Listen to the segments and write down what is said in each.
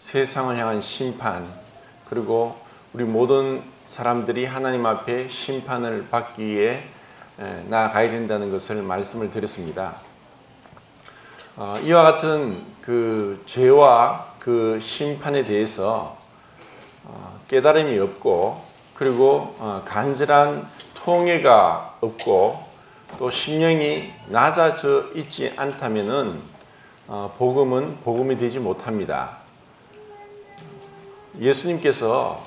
세상을 향한 심판, 그리고 우리 모든 사람들이 하나님 앞에 심판을 받기 위해 나아가야 된다는 것을 말씀을 드렸습니다. 이와 같은 그 죄와 그 심판에 대해서 깨달음이 없고, 그리고 간절한 통회가 없고, 또 심령이 낮아져 있지 않다면은 복음은 복음이 되지 못합니다. 예수님께서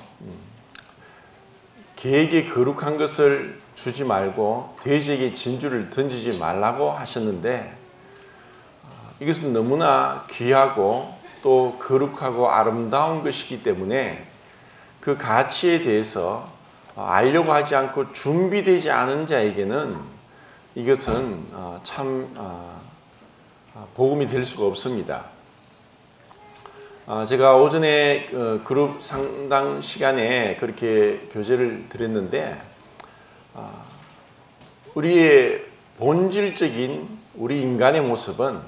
개에게 거룩한 것을 주지 말고 돼지에게 진주를 던지지 말라고 하셨는데, 이것은 너무나 귀하고 또 거룩하고 아름다운 것이기 때문에 그 가치에 대해서 알려고 하지 않고 준비되지 않은 자에게는 이것은 참 복음이 될 수가 없습니다. 제가 오전에 그룹 상담 시간에 그렇게 교제를 드렸는데, 우리의 본질적인 우리 인간의 모습은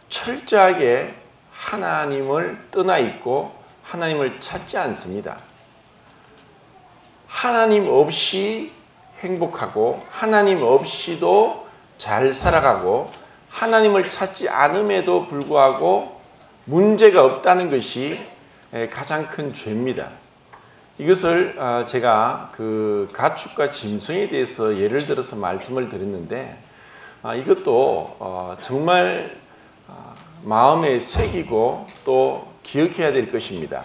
철저하게 하나님을 떠나 있고 하나님을 찾지 않습니다. 하나님 없이 행복하고 하나님 없이도 잘 살아가고 하나님을 찾지 않음에도 불구하고 문제가 없다는 것이 가장 큰 죄입니다. 이것을 제가 그 가축과 짐승에 대해서 예를 들어서 말씀을 드렸는데, 이것도 정말 마음에 새기고 또 기억해야 될 것입니다.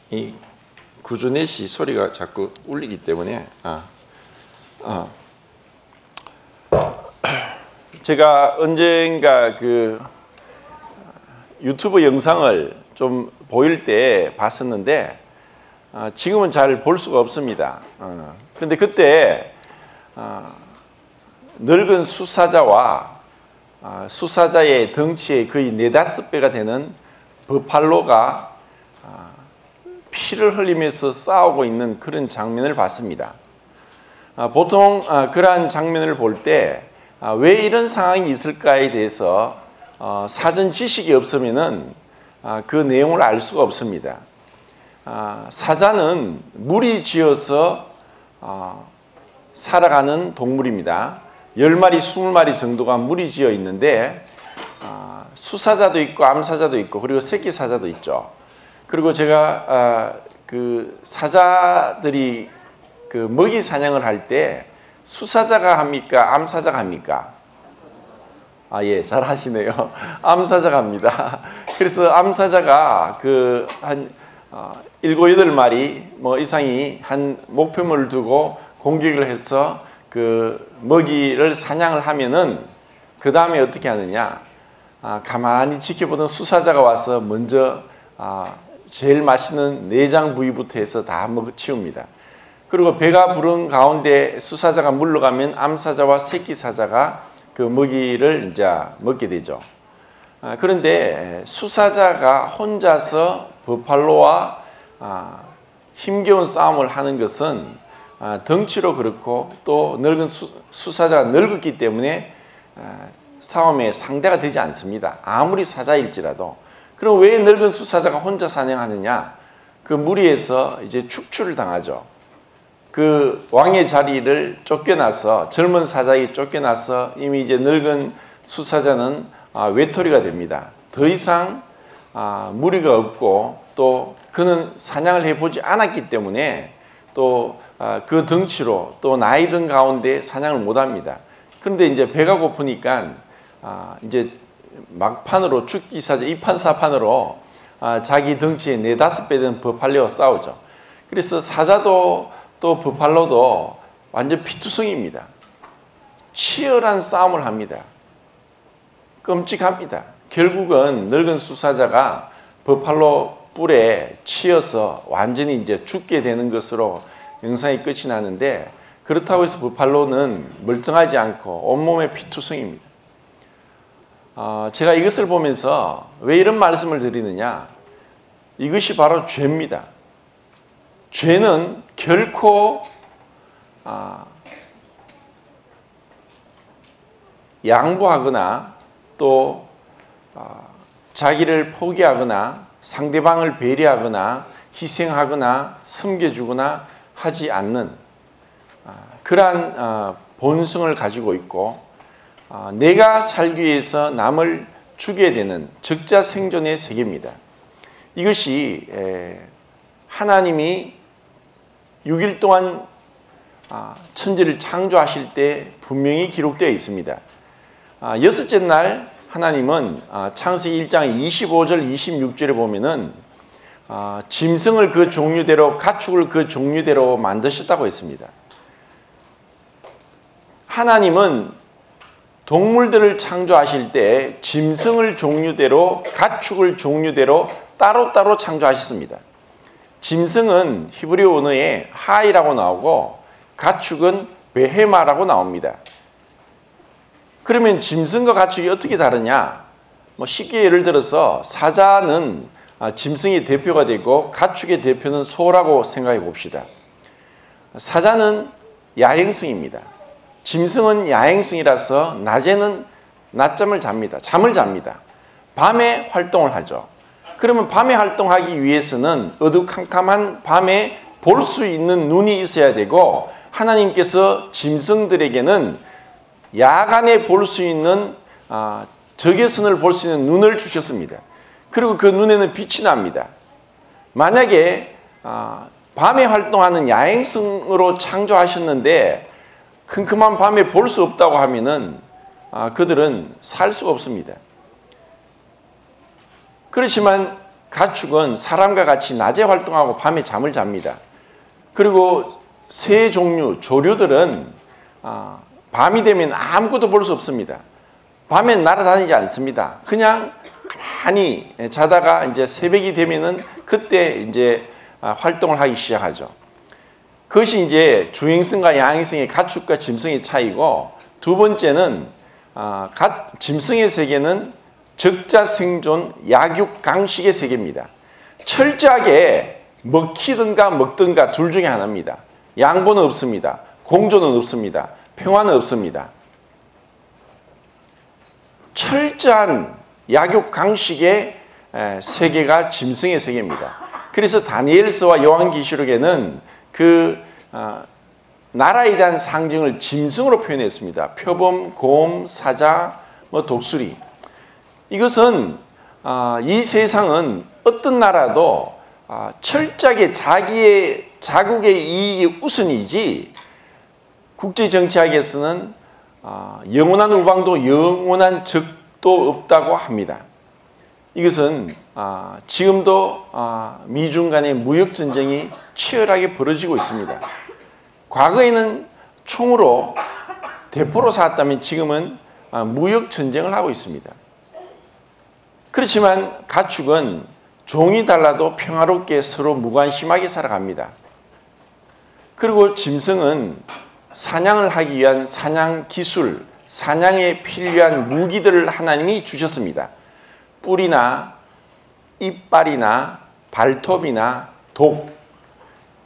이 구조넷이 소리가 자꾸 울리기 때문에 제가 언젠가 그 유튜브 영상을 좀 보일 때 봤었는데, 지금은 잘 볼 수가 없습니다. 그런데 그때 늙은 수사자와 수사자의 덩치의 거의 4-5배가 되는 버팔로가 피를 흘리면서 싸우고 있는 그런 장면을 봤습니다. 보통 그러한 장면을 볼 때 왜 이런 상황이 있을까에 대해서 사전 지식이 없으면은 그 내용을 알 수가 없습니다. 사자는 무리 지어서 살아가는 동물입니다. 10마리, 20마리 정도가 무리 지어 있는데, 수사자도 있고 암사자도 있고 그리고 새끼 사자도 있죠. 그리고 제가 그 사자들이 그 먹이 사냥을 할 때 수사자가 합니까? 암사자가 합니까? 예, 잘 하시네요. 암사자가 합니다. 그래서 암사자가 그 한 7, 8마리 뭐 이상이 한 목표물을 두고 공격을 해서 그 먹이를 사냥을 하면은 그 다음에 어떻게 하느냐? 가만히 지켜보던 수사자가 와서 먼저 제일 맛있는 내장 부위부터 해서 다 치웁니다. 그리고 배가 부른 가운데 수사자가 물러가면 암사자와 새끼 사자가 그 먹이를 이제 먹게 되죠. 그런데 수사자가 혼자서 버팔로와 힘겨운 싸움을 하는 것은 덩치로 그렇고 또 늙은 수사자가 늙었기 때문에 싸움에 상대가 되지 않습니다. 아무리 사자일지라도. 그럼 왜 늙은 수사자가 혼자 사냥하느냐? 그 무리에서 이제 축출을 당하죠. 그 왕의 자리를 쫓겨나서, 젊은 사자에게 쫓겨나서 이미 이제 늙은 수사자는 외톨이가 됩니다. 더 이상 무리가 없고 또 그는 사냥을 해보지 않았기 때문에 또 그 덩치로 또 나이 든 가운데 사냥을 못합니다. 그런데 이제 배가 고프니까 이제 막판으로 죽기사자 2판4판으로 자기 덩치의 4-5배 되는 버팔로와 싸우죠. 그래서 사자도 또 버팔로도 완전 피투성입니다. 치열한 싸움을 합니다. 끔찍합니다. 결국은 늙은 수사자가 버팔로 뿔에 치여서 완전히 이제 죽게 되는 것으로 영상이 끝이 나는데, 그렇다고 해서 버팔로는 멀쩡하지 않고 온몸에 피투성입니다. 제가 이것을 보면서 왜 이런 말씀을 드리느냐? 이것이 바로 죄입니다. 죄는 결코 양보하거나 또 자기를 포기하거나 상대방을 배려하거나 희생하거나 섬겨주거나 하지 않는 그러한 본성을 가지고 있고, 내가 살기 위해서 남을 죽여야 되는 적자생존의 세계입니다. 이것이 하나님이 6일 동안 천지를 창조하실 때 분명히 기록되어 있습니다. 여섯째 날 하나님은 창세기 1장 25절 26절에 보면은 짐승을 그 종류대로, 가축을 그 종류대로 만드셨다고 했습니다. 하나님은 동물들을 창조하실 때 짐승을 종류대로, 가축을 종류대로 따로따로 창조하셨습니다. 짐승은 히브리 언어에 하이라고 나오고 가축은 베헤마라고 나옵니다. 그러면 짐승과 가축이 어떻게 다르냐? 쉽게 예를 들어서 사자는 짐승의 대표가 되고 가축의 대표는 소라고 생각해 봅시다. 사자는 야행성입니다. 짐승은 야행성이라서 낮에는 낮잠을 잡니다. 잠을 잡니다. 밤에 활동을 하죠. 그러면 밤에 활동하기 위해서는 어두컴컴한 밤에 볼 수 있는 눈이 있어야 되고, 하나님께서 짐승들에게는 야간에 볼 수 있는 적외선을 볼 수 있는 눈을 주셨습니다. 그리고 그 눈에는 빛이 납니다. 만약에 밤에 활동하는 야행성으로 창조하셨는데 컴컴한 밤에 볼 수 없다고 하면은 그들은 살 수가 없습니다. 그렇지만 가축은 사람과 같이 낮에 활동하고 밤에 잠을 잡니다. 그리고 새 종류, 조류들은 밤이 되면 아무것도 볼 수 없습니다. 밤엔 날아다니지 않습니다. 그냥 가만히 자다가 이제 새벽이 되면은 그때 이제 활동을 하기 시작하죠. 그것이 이제 주행성과 야행성의 가축과 짐승의 차이고, 두 번째는 짐승의 세계는 적자생존 약육강식의 세계입니다. 철저하게 먹히든가 먹든가 둘 중에 하나입니다. 양보는 없습니다. 공존은 없습니다. 평화는 없습니다. 철저한 약육강식의 세계가 짐승의 세계입니다. 그래서 다니엘서와 요한계시록에는 그 나라에 대한 상징을 짐승으로 표현했습니다. 표범, 곰, 사자, 독수리. 이것은 이 세상은 어떤 나라도 철저하게 자국의 이익이 우선이지, 국제정치학에서는 영원한 우방도 영원한 적도 없다고 합니다. 이것은 지금도 미중 간의 무역전쟁이 치열하게 벌어지고 있습니다. 과거에는 총으로 대포로 쐈다면 지금은 무역전쟁을 하고 있습니다. 그렇지만 가축은 종이 달라도 평화롭게 서로 무관심하게 살아갑니다. 그리고 짐승은 사냥을 하기 위한 사냥 기술, 사냥에 필요한 무기들을 하나님이 주셨습니다. 뿔이나 이빨이나 발톱이나 독,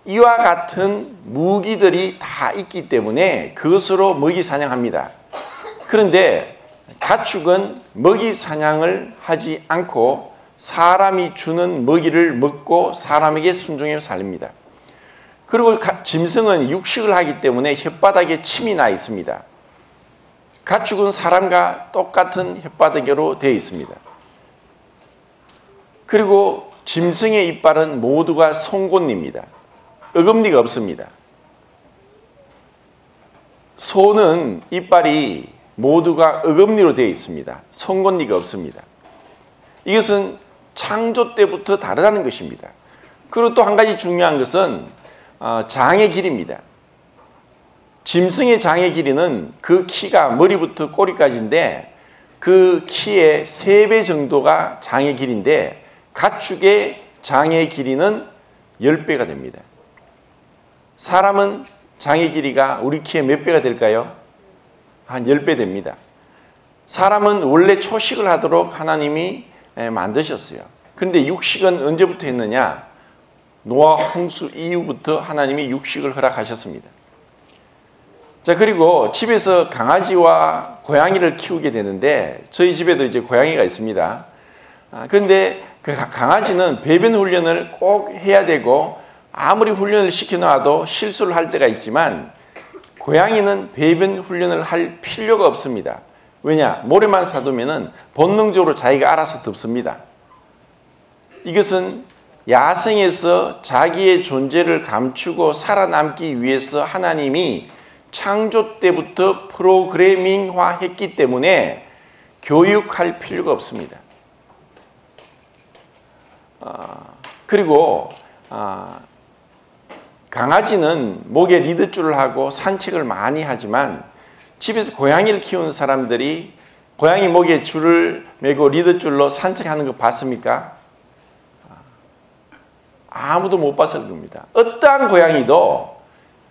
이와 같은 무기들이 다 있기 때문에 그것으로 먹이 사냥합니다. 그런데 가축은 먹이 사냥을 하지 않고 사람이 주는 먹이를 먹고 사람에게 순종해 살립니다. 그리고 짐승은 육식을 하기 때문에 혓바닥에 침이 나 있습니다. 가축은 사람과 똑같은 혓바닥으로 되어 있습니다. 그리고 짐승의 이빨은 모두가 송곳니입니다. 어금니가 없습니다. 소는 이빨이 모두가 어금니로 되어 있습니다. 송곳니가 없습니다. 이것은 창조 때부터 다르다는 것입니다. 그리고 또 한 가지 중요한 것은 장의 길이입니다. 짐승의 장의 길이는 그 키가 머리부터 꼬리까지인데 그 키의 3배 정도가 장의 길인데, 가축의 장의 길이는 10배가 됩니다. 사람은 장의 길이가 우리 키의 몇 배가 될까요? 한 10배 됩니다. 사람은 원래 초식을 하도록 하나님이 만드셨어요. 그런데 육식은 언제부터 했느냐? 노아 홍수 이후부터 하나님이 육식을 허락하셨습니다. 자, 그리고 집에서 강아지와 고양이를 키우게 되는데 저희 집에도 이제 고양이가 있습니다. 그런데 그 강아지는 배변 훈련을 꼭 해야 되고 아무리 훈련을 시켜놔도 실수를 할 때가 있지만 고양이는 배변 훈련을 할 필요가 없습니다. 왜냐? 모래만 사두면은 본능적으로 자기가 알아서 덮습니다. 이것은 야생에서 자기의 존재를 감추고 살아남기 위해서 하나님이 창조 때부터 프로그래밍화 했기 때문에 교육할 필요가 없습니다. 그리고 강아지는 목에 리드줄을 하고 산책을 많이 하지만 집에서 고양이를 키우는 사람들이 고양이 목에 줄을 매고 리드줄로 산책하는 거 봤습니까? 아무도 못 봤을 겁니다. 어떠한 고양이도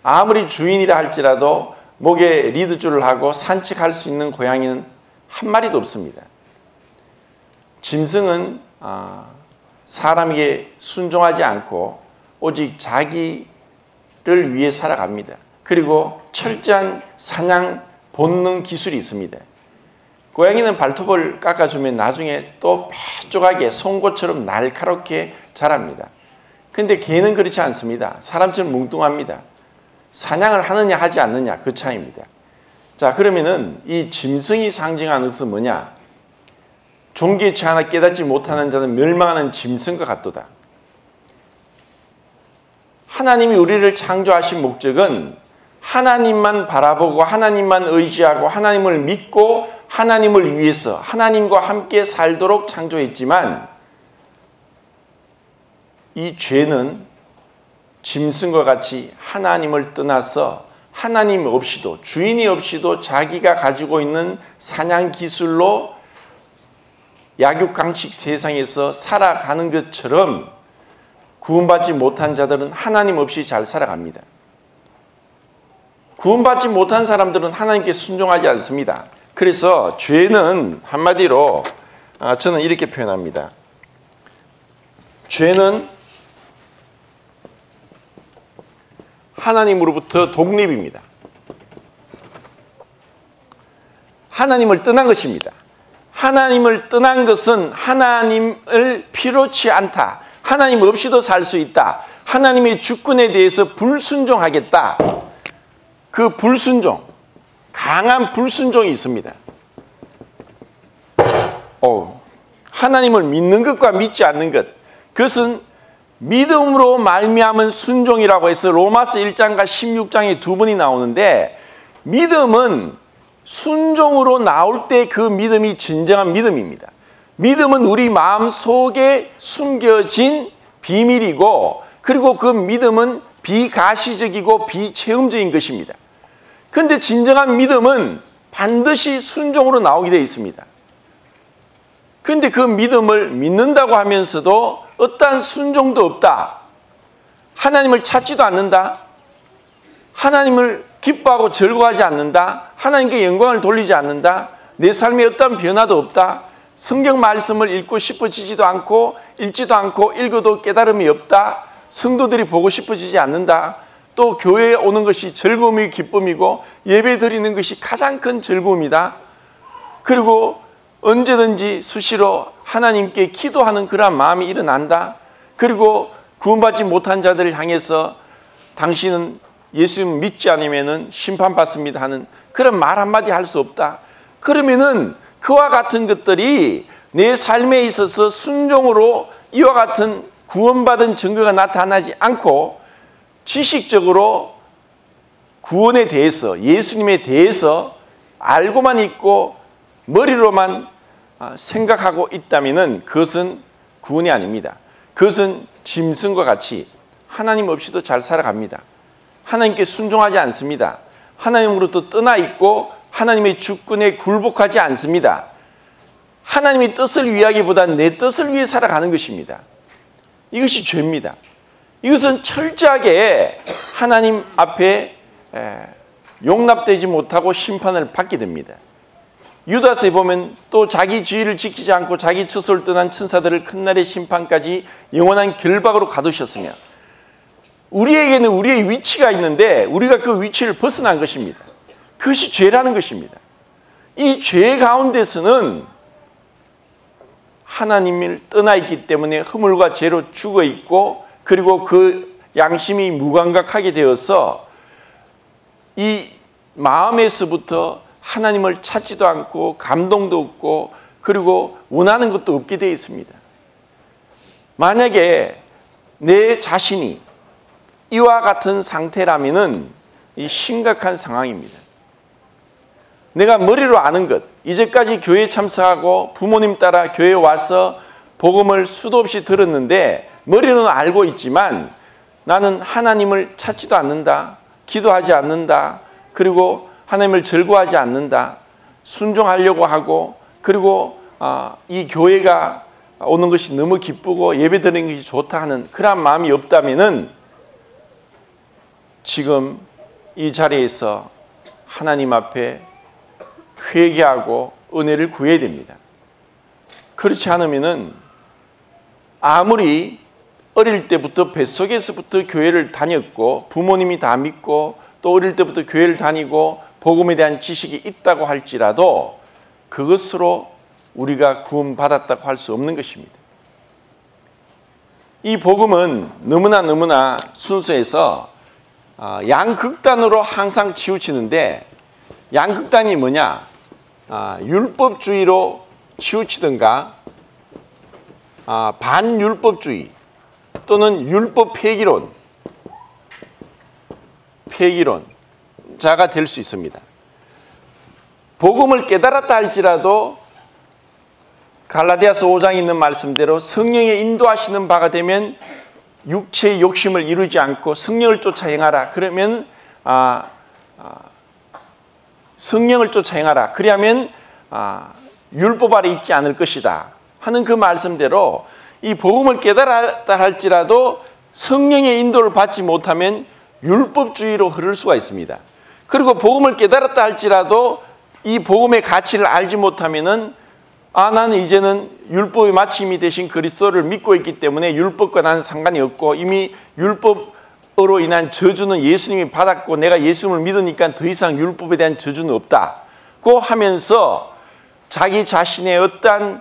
아무리 주인이라 할지라도 목에 리드줄을 하고 산책할 수 있는 고양이는 한 마리도 없습니다. 짐승은 사람에게 순종하지 않고 오직 자기를 위해 살아갑니다. 그리고 철저한 사냥 본능 기술이 있습니다. 고양이는 발톱을 깎아주면 나중에 또 뾰족하게 송곳처럼 날카롭게 자랍니다. 근데 개는 그렇지 않습니다. 사람처럼 뭉뚱합니다. 사냥을 하느냐 하지 않느냐 그 차이입니다. 자, 그러면은 이 짐승이 상징하는 것은 뭐냐? 종기치 하나 깨닫지 못하는 자는 멸망하는 짐승과 같도다. 하나님이 우리를 창조하신 목적은 하나님만 바라보고 하나님만 의지하고 하나님을 믿고 하나님을 위해서 하나님과 함께 살도록 창조했지만 이 죄는 짐승과 같이 하나님을 떠나서 하나님 없이도 주인이 없이도 자기가 가지고 있는 사냥 기술로 약육강식 세상에서 살아가는 것처럼 구원받지 못한 자들은 하나님 없이 잘 살아갑니다. 구원받지 못한 사람들은 하나님께 순종하지 않습니다. 그래서 죄는 한마디로 저는 이렇게 표현합니다. 죄는 하나님으로부터 독립입니다. 하나님을 떠난 것입니다. 하나님을 떠난 것은 하나님을 필요치 않다. 하나님 없이도 살 수 있다. 하나님의 주권에 대해서 불순종하겠다. 그 불순종, 강한 불순종이 있습니다. 하나님을 믿는 것과 믿지 않는 것, 그것은 믿음으로 말미암은 순종이라고 해서 로마서 1장과 16장에 두 번이 나오는데 믿음은 순종으로 나올 때 그 믿음이 진정한 믿음입니다. 믿음은 우리 마음 속에 숨겨진 비밀이고 그리고 그 믿음은 비가시적이고 비체험적인 것입니다. 그런데 진정한 믿음은 반드시 순종으로 나오게 되어 있습니다. 그런데 그 믿음을 믿는다고 하면서도 어떠한 순종도 없다. 하나님을 찾지도 않는다. 하나님을 기뻐하고 즐거워하지 않는다. 하나님께 영광을 돌리지 않는다. 내 삶에 어떠한 변화도 없다. 성경 말씀을 읽고 싶어지지도 않고 읽지도 않고 읽어도 깨달음이 없다. 성도들이 보고 싶어지지 않는다. 또 교회에 오는 것이 즐거움이 기쁨이고 예배 드리는 것이 가장 큰 즐거움이다. 그리고 언제든지 수시로 하나님께 기도하는 그러한 마음이 일어난다. 그리고 구원받지 못한 자들을 향해서 당신은 예수 믿지 않으면 심판받습니다 하는 그런 말 한마디 할 수 없다. 그러면은 그와 같은 것들이 내 삶에 있어서 순종으로 이와 같은 구원받은 증거가 나타나지 않고 지식적으로 구원에 대해서 예수님에 대해서 알고만 있고 머리로만 생각하고 있다면 그것은 구원이 아닙니다. 그것은 짐승과 같이 하나님 없이도 잘 살아갑니다. 하나님께 순종하지 않습니다. 하나님으로부터 떠나 있고 하나님의 주권에 굴복하지 않습니다. 하나님의 뜻을 위하기보다는 내 뜻을 위해 살아가는 것입니다. 이것이 죄입니다. 이것은 철저하게 하나님 앞에 용납되지 못하고 심판을 받게 됩니다. 유다서에 보면 또 자기 지위를 지키지 않고 자기 처소를 떠난 천사들을 큰 날의 심판까지 영원한 결박으로 가두셨으며 우리에게는 우리의 위치가 있는데 우리가 그 위치를 벗어난 것입니다. 그것이 죄라는 것입니다. 이 죄 가운데서는 하나님을 떠나 있기 때문에 허물과 죄로 죽어 있고, 그리고 그 양심이 무감각하게 되어서 이 마음에서부터 하나님을 찾지도 않고 감동도 없고, 그리고 원하는 것도 없게 되어 있습니다. 만약에 내 자신이 이와 같은 상태라면은 이 심각한 상황입니다. 내가 머리로 아는 것, 이제까지 교회에 참석하고 부모님 따라 교회에 와서 복음을 수도 없이 들었는데 머리로는 알고 있지만 나는 하나님을 찾지도 않는다, 기도하지 않는다, 그리고 하나님을 절거하지 않는다, 순종하려고 하고, 그리고 이 교회가 오는 것이 너무 기쁘고 예배 드리는 것이 좋다 하는 그런 마음이 없다면은 지금 이 자리에서 하나님 앞에 회개하고 은혜를 구해야 됩니다. 그렇지 않으면은 아무리 어릴 때부터 뱃속에서부터 교회를 다녔고 부모님이 다 믿고 또 어릴 때부터 교회를 다니고 복음에 대한 지식이 있다고 할지라도 그것으로 우리가 구원받았다고 할 수 없는 것입니다. 이 복음은 너무나 순수해서 양극단으로 항상 치우치는데, 양극단이 뭐냐? 율법주의로 치우치든가 반율법주의 또는 율법 폐기론자가 될 수 있습니다. 복음을 깨달았다 할지라도 갈라디아서 5장에 있는 말씀대로 성령의 인도하시는 바가 되면 육체의 욕심을 이루지 않고 성령을 쫓아 행하라. 그러면 성령을 쫓아 행하라. 그리하면 율법 아래 있지 않을 것이다 하는 그 말씀대로 이 복음을 깨달았다 할지라도 성령의 인도를 받지 못하면 율법주의로 흐를 수가 있습니다. 그리고 복음을 깨달았다 할지라도 이 복음의 가치를 알지 못하면은 나는 이제는 율법의 마침이 되신 그리스도를 믿고 있기 때문에 율법과 나는 상관이 없고 이미 율법으로 인한 저주는 예수님이 받았고 내가 예수님을 믿으니까 더 이상 율법에 대한 저주는 없다고 하면서 자기 자신의 어떠한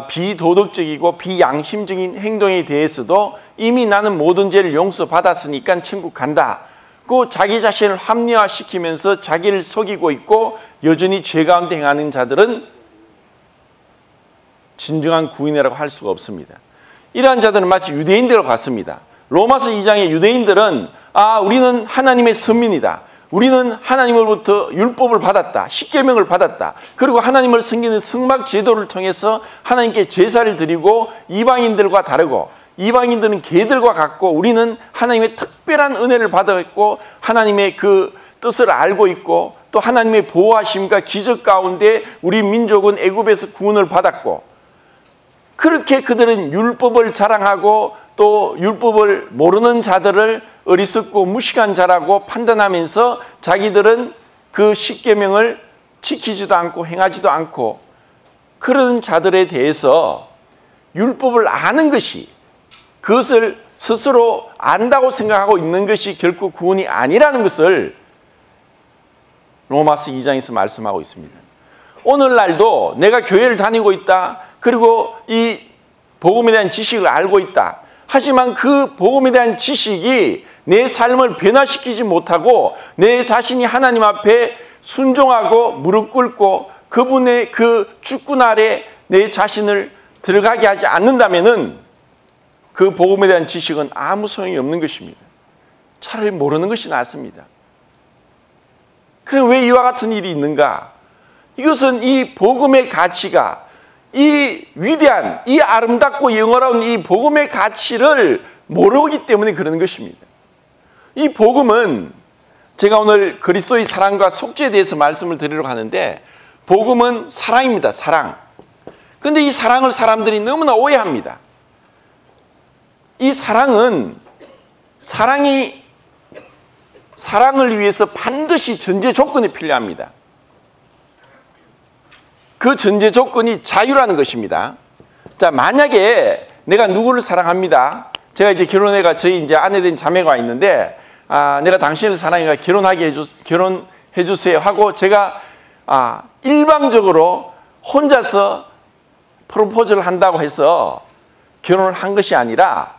비도덕적이고 비양심적인 행동에 대해서도 이미 나는 모든 죄를 용서받았으니까 천국 간다고 자기 자신을 합리화시키면서 자기를 속이고 있고 여전히 죄 가운데 행하는 자들은 진정한 구인이라고 할 수가 없습니다. 이러한 자들은 마치 유대인들과 같습니다. 로마서 2장의 유대인들은 우리는 하나님의 선민이다. 우리는 하나님으로부터 율법을 받았다. 십계명을 받았다. 그리고 하나님을 섬기는 성막 제도를 통해서 하나님께 제사를 드리고 이방인들과 다르고 이방인들은 개들과 같고 우리는 하나님의 특별한 은혜를 받았고 하나님의 그 뜻을 알고 있고 또 하나님의 보호하심과 기적 가운데 우리 민족은 애굽에서 구원을 받았고 그렇게 그들은 율법을 자랑하고 또 율법을 모르는 자들을 어리석고 무식한 자라고 판단하면서 자기들은 그 십계명을 지키지도 않고 행하지도 않고 그런 자들에 대해서 율법을 아는 것이 그것을 스스로 안다고 생각하고 있는 것이 결코 구원이 아니라는 것을 로마서 2장에서 말씀하고 있습니다. 오늘날도 내가 교회를 다니고 있다. 그리고 이 복음에 대한 지식을 알고 있다. 하지만 그 복음에 대한 지식이 내 삶을 변화시키지 못하고 내 자신이 하나님 앞에 순종하고 무릎 꿇고 그분의 그 주권 아래 내 자신을 들어가게 하지 않는다면은 그 복음에 대한 지식은 아무 소용이 없는 것입니다. 차라리 모르는 것이 낫습니다. 그럼 왜 이와 같은 일이 있는가? 이것은 이 복음의 가치가 이 위대한, 이 아름답고 영원한 이 복음의 가치를 모르기 때문에 그러는 것입니다. 이 복음은 제가 오늘 그리스도의 사랑과 속죄에 대해서 말씀을 드리려고 하는데 복음은 사랑입니다. 사랑. 그런데 이 사랑을 사람들이 너무나 오해합니다. 이 사랑은 사랑을 위해서 반드시 전제 조건이 필요합니다. 그 전제 조건이 자유라는 것입니다. 자, 만약에 내가 누구를 사랑합니다. 제가 이제 결혼해가 저희 이제 아내 된 자매가 있는데, 내가 당신을 사랑해가 결혼하게 해주세요 하고 제가 일방적으로 혼자서 프로포즈를 한다고 해서 결혼을 한 것이 아니라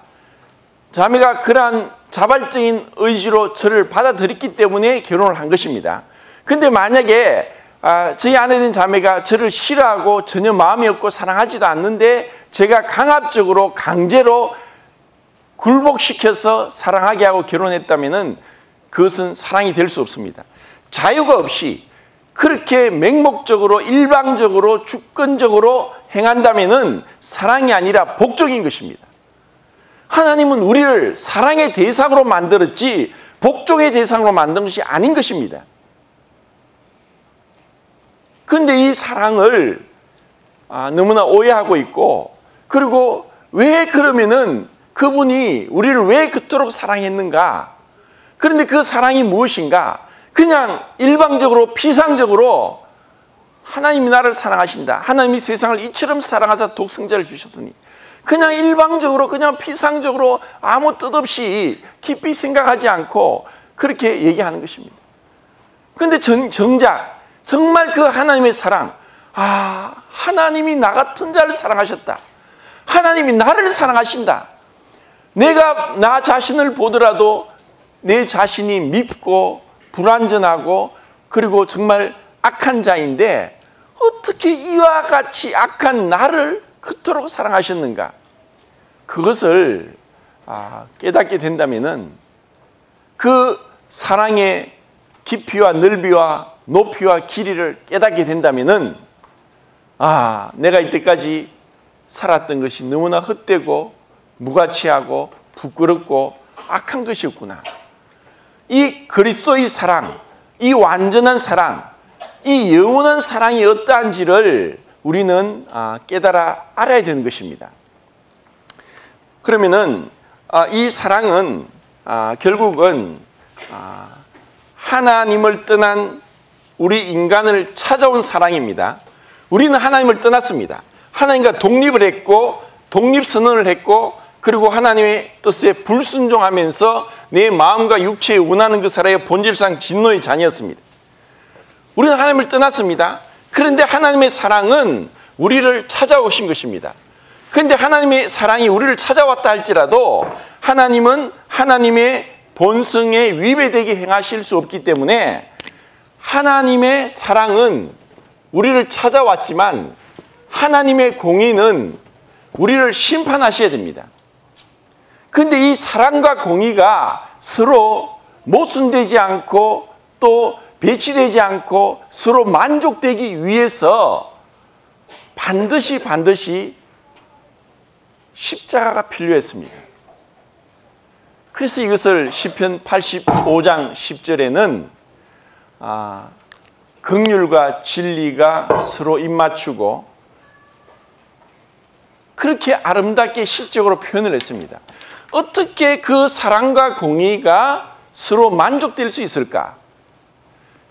자매가 그러한 자발적인 의지로 저를 받아들였기 때문에 결혼을 한 것입니다. 근데 만약에 저희 아내 된 자매가 저를 싫어하고 전혀 마음이 없고 사랑하지도 않는데 제가 강압적으로 강제로 굴복시켜서 사랑하게 하고 결혼했다면 그것은 사랑이 될 수 없습니다. 자유가 없이 그렇게 맹목적으로 일방적으로 주권적으로 행한다면 사랑이 아니라 복종인 것입니다. 하나님은 우리를 사랑의 대상으로 만들었지 복종의 대상으로 만든 것이 아닌 것입니다. 그런데 이 사랑을 너무나 오해하고 있고, 그리고 왜 그러면은 그분이 우리를 왜 그토록 사랑했는가? 그런데 그 사랑이 무엇인가? 그냥 일방적으로 피상적으로 하나님이 나를 사랑하신다, 하나님이 세상을 이처럼 사랑하사 독생자를 주셨으니, 그냥 일방적으로 그냥 피상적으로 아무 뜻 없이 깊이 생각하지 않고 그렇게 얘기하는 것입니다. 그런데 정작 정말 그 하나님의 사랑, 하나님이 나 같은 자를 사랑하셨다, 하나님이 나를 사랑하신다, 내가 나 자신을 보더라도 내 자신이 밉고 불완전하고 그리고 정말 악한 자인데 어떻게 이와 같이 악한 나를 그토록 사랑하셨는가? 그것을 깨닫게 된다면 그 사랑의 깊이와 넓이와 높이와 길이를 깨닫게 된다면 내가 이때까지 살았던 것이 너무나 헛되고 무가치하고 부끄럽고 악한 것이었구나. 이 그리스도의 사랑, 이 완전한 사랑, 이 영원한 사랑이 어떠한지를 우리는 깨달아 알아야 되는 것입니다. 그러면은 이 사랑은 결국은 하나님을 떠난 우리 인간을 찾아온 사랑입니다. 우리는 하나님을 떠났습니다. 하나님과 독립을 했고 독립선언을 했고 그리고 하나님의 뜻에 불순종하면서 내 마음과 육체에 원하는 그 사랑의 본질상 진노의 자녀였습니다. 우리는 하나님을 떠났습니다. 그런데 하나님의 사랑은 우리를 찾아오신 것입니다. 그런데 하나님의 사랑이 우리를 찾아왔다 할지라도 하나님은 하나님의 본성에 위배되게 행하실 수 없기 때문에 하나님의 사랑은 우리를 찾아왔지만 하나님의 공의는 우리를 심판하셔야 됩니다. 그런데 이 사랑과 공의가 서로 모순되지 않고 또 배치되지 않고 서로 만족되기 위해서 반드시 십자가가 필요했습니다. 그래서 이것을 시편 85장 10절에는 긍휼과 진리가 서로 입맞추고 그렇게 아름답게 시적으로 표현을 했습니다. 어떻게 그 사랑과 공의가 서로 만족될 수 있을까?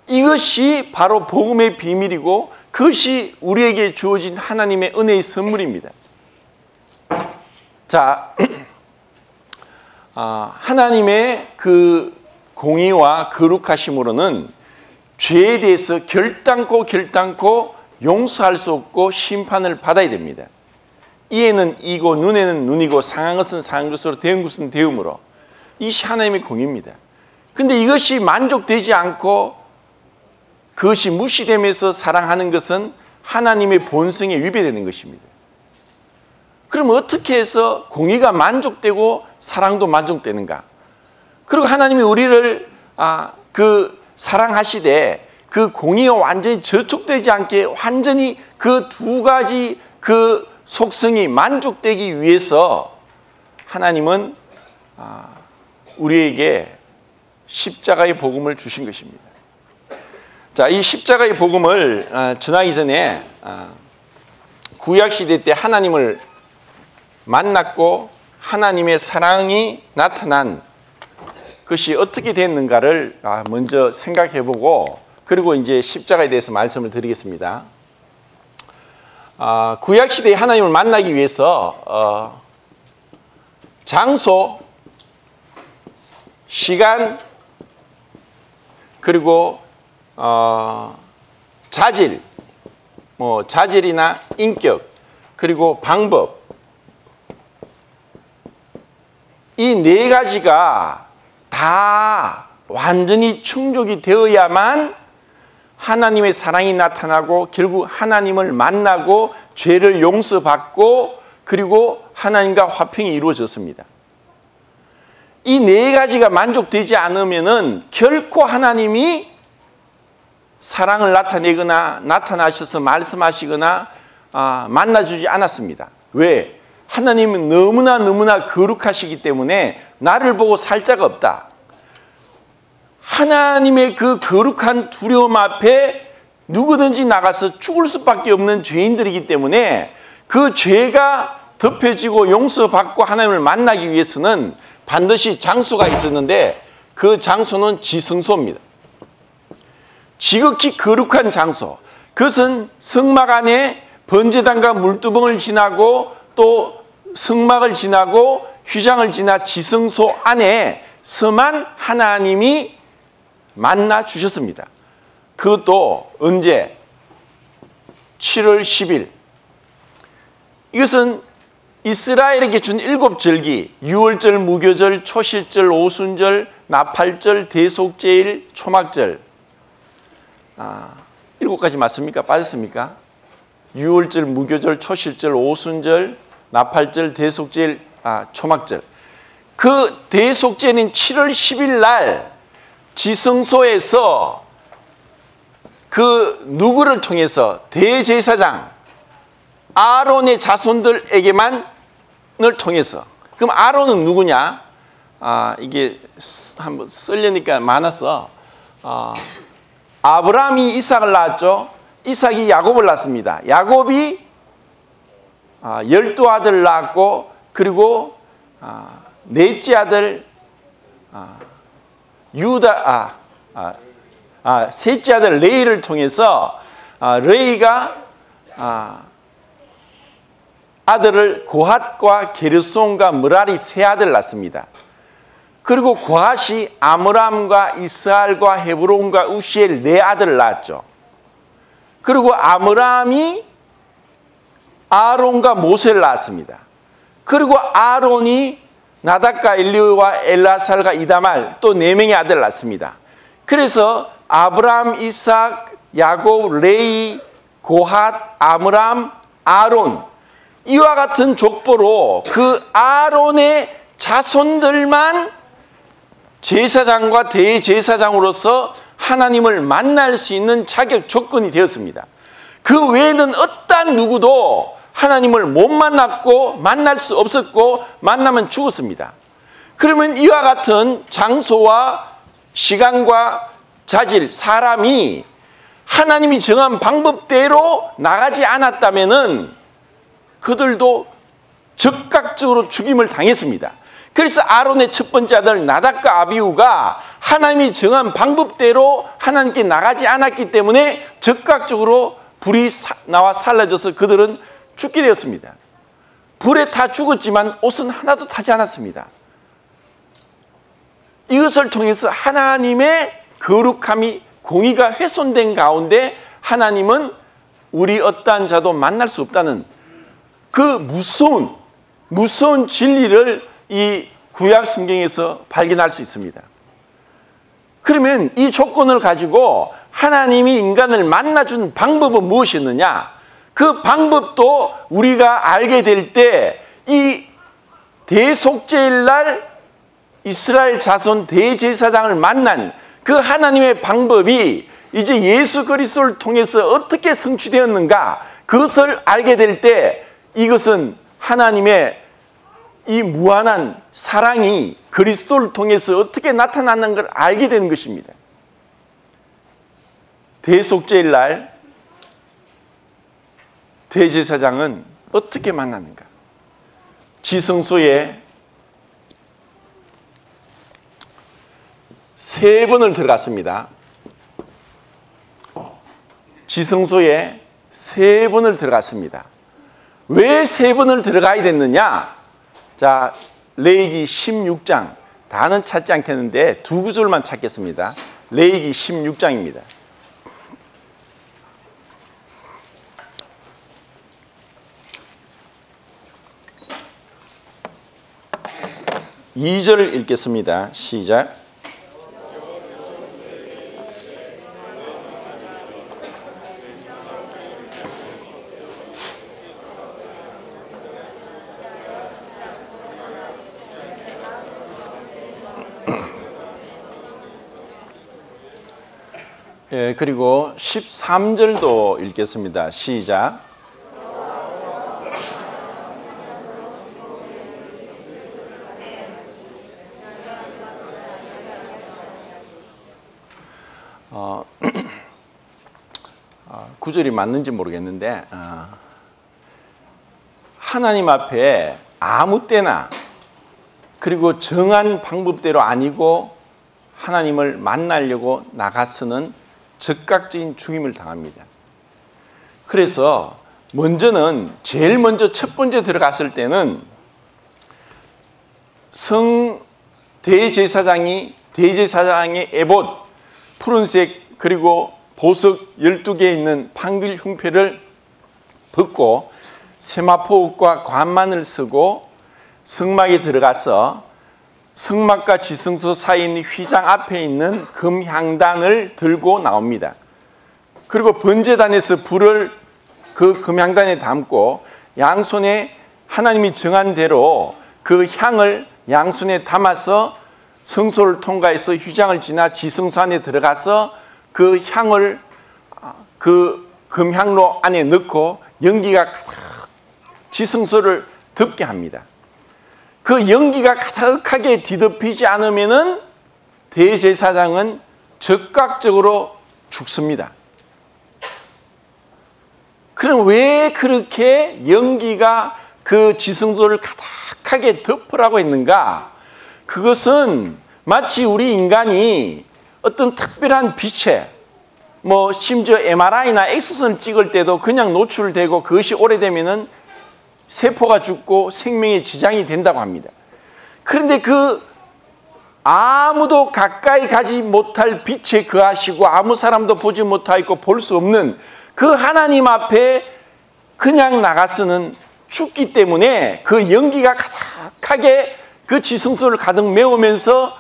이것이 바로 복음의 비밀이고 그것이 우리에게 주어진 하나님의 은혜의 선물입니다. 자, 하나님의 그 공의와 거룩하심으로는 죄에 대해서 결단코 용서할 수 없고 심판을 받아야 됩니다. 이에는 이고 눈에는 눈이고 상한 것은 상한 것으로 대은 것은 대음으로, 이것이 하나님의 공의입니다. 그런데 이것이 만족되지 않고 그것이 무시되면서 사랑하는 것은 하나님의 본성에 위배되는 것입니다. 그럼 어떻게 해서 공의가 만족되고 사랑도 만족되는가? 그리고 하나님이 우리를 사랑하시되 그 공의가 완전히 저촉되지 않게 완전히 그 두 가지 그 속성이 만족되기 위해서 하나님은 우리에게 십자가의 복음을 주신 것입니다. 자, 이 십자가의 복음을 전하기 전에 구약시대 때 하나님을 만났고 하나님의 사랑이 나타난 것이 어떻게 됐는가를 먼저 생각해보고 그리고 이제 십자가에 대해서 말씀을 드리겠습니다. 구약시대에 하나님을 만나기 위해서 장소, 시간, 그리고 자질, 자질이나 인격, 그리고 방법, 이 네 가지가 다 완전히 충족이 되어야만 하나님의 사랑이 나타나고 결국 하나님을 만나고 죄를 용서받고 그리고 하나님과 화평이 이루어졌습니다. 이 네 가지가 만족되지 않으면은 결코 하나님이 사랑을 나타내거나 나타나셔서 말씀하시거나 만나주지 않았습니다. 왜? 하나님은 너무나 거룩하시기 때문에 나를 보고 살 자가 없다. 하나님의 그 거룩한 두려움 앞에 누구든지 나가서 죽을 수밖에 없는 죄인들이기 때문에 그 죄가 덮여지고 용서받고 하나님을 만나기 위해서는 반드시 장소가 있었는데 그 장소는 지성소입니다. 지극히 거룩한 장소. 그것은 성막 안에 번제단과 물두멍을 지나고 또 성막을 지나고 휘장을 지나 지성소 안에 서만 하나님이 만나 주셨습니다. 그것도 언제? 7월 10일. 이것은 이스라엘에게 준 7절기, 유월절, 무교절, 초실절, 오순절, 나팔절, 대속제일, 초막절. 7가지 맞습니까? 빠졌습니까? 유월절, 무교절, 초실절, 오순절, 나팔절, 대속제일, 초막절. 그 대속제는 7월 10일 날 지성소에서 그 누구를 통해서 대제사장 아론의 자손들에게만을 통해서. 그럼 아론은 누구냐? 이게 한번 쓰려니까 많았어. 아브라함이 이삭을 낳았죠. 이삭이 야곱을 낳습니다. 야곱이 12아들을 낳았고 그리고 넷째 아들 셋째 아들 레이를 통해서 레이가 아들을 고핫과 게르손과 므라리 세 아들을 낳습니다. 그리고 고핫이 아므람과 이스할과 헤브론과 우시엘 네 아들을 낳았죠. 그리고 아므람이 아론과 모세를 낳았습니다. 그리고 아론이 나답과 엘리후와 엘라살과 이다말 또 4명의 아들을 낳습니다. 그래서 아브람, 이삭, 야곱, 레이, 고핫, 아므람, 아론, 이와 같은 족보로 그 아론의 자손들만 제사장과 대제사장으로서 하나님을 만날 수 있는 자격 조건이 되었습니다. 그 외에는 어떤 누구도 하나님을 못 만났고 만날 수 없었고 만나면 죽었습니다. 그러면 이와 같은 장소와 시간과 자질, 사람이 하나님이 정한 방법대로 나가지 않았다면은 그들도 즉각적으로 죽임을 당했습니다. 그래서 아론의 첫 번째 아들 나답과 아비후가 하나님이 정한 방법대로 하나님께 나가지 않았기 때문에 즉각적으로 불이 나와 살라져서 그들은 죽게 되었습니다. 불에 타 죽었지만 옷은 하나도 타지 않았습니다. 이것을 통해서 하나님의 거룩함이 공의가 훼손된 가운데 하나님은 우리 어떠한 자도 만날 수 없다는 그 무서운 진리를 이 구약 성경에서 발견할 수 있습니다. 그러면 이 조건을 가지고 하나님이 인간을 만나준 방법은 무엇이었느냐? 그 방법도 우리가 알게 될 때 이 대속죄일 날 이스라엘 자손 대제사장을 만난 그 하나님의 방법이 이제 예수 그리스도를 통해서 어떻게 성취되었는가, 그것을 알게 될 때 이것은 하나님의 이 무한한 사랑이 그리스도를 통해서 어떻게 나타나는 걸 알게 되는 것입니다. 대속죄일 날 대제사장은 어떻게 만났는가? 지성소에 3번을 들어갔습니다. 지성소에 3번을 들어갔습니다. 왜 3번을 들어가야 됐느냐? 자, 레위기 16장, 다는 찾지 않겠는데 두 구절만 찾겠습니다. 레위기 16장입니다. 2절 읽겠습니다. 시작. 예, 그리고 13절도 읽겠습니다. 시작. 구절이 맞는지 모르겠는데 하나님 앞에 아무 때나 그리고 정한 방법대로 아니고 하나님을 만나려고 나가서는 즉각적인 죽임을 당합니다. 그래서 제일 먼저 첫 번째 들어갔을 때는 대제사장의 에봇, 푸른색 그리고 보석 12개 있는 판길 흉패를 벗고 세마포 옷과 관만을 쓰고 성막에 들어가서 성막과 지성소 사이에 있는 휘장 앞에 있는 금향단을 들고 나옵니다. 그리고 번제단에서 불을 그 금향단에 담고 양손에 하나님이 정한 대로 그 향을 양손에 담아서 성소를 통과해서 휘장을 지나 지성소 안에 들어가서 그 향을 그 금향로 안에 넣고 연기가 가득 지성소를 덮게 합니다. 그 연기가 가득하게 뒤덮이지 않으면은 대제사장은 즉각적으로 죽습니다. 그럼 왜 그렇게 연기가 그 지성소를 가득하게 덮으라고 했는가? 그것은 마치 우리 인간이 어떤 특별한 빛에 심지어 MRI나 엑스선 찍을 때도 그냥 노출되고 그것이 오래되면은 세포가 죽고 생명에 지장이 된다고 합니다. 그런데 아무도 가까이 가지 못할 빛에 거하시고 아무 사람도 보지 못하고 볼 수 없는 그 하나님 앞에 그냥 나가서는 죽기 때문에 그 연기가 가득하게 그 지성소를 가득 메우면서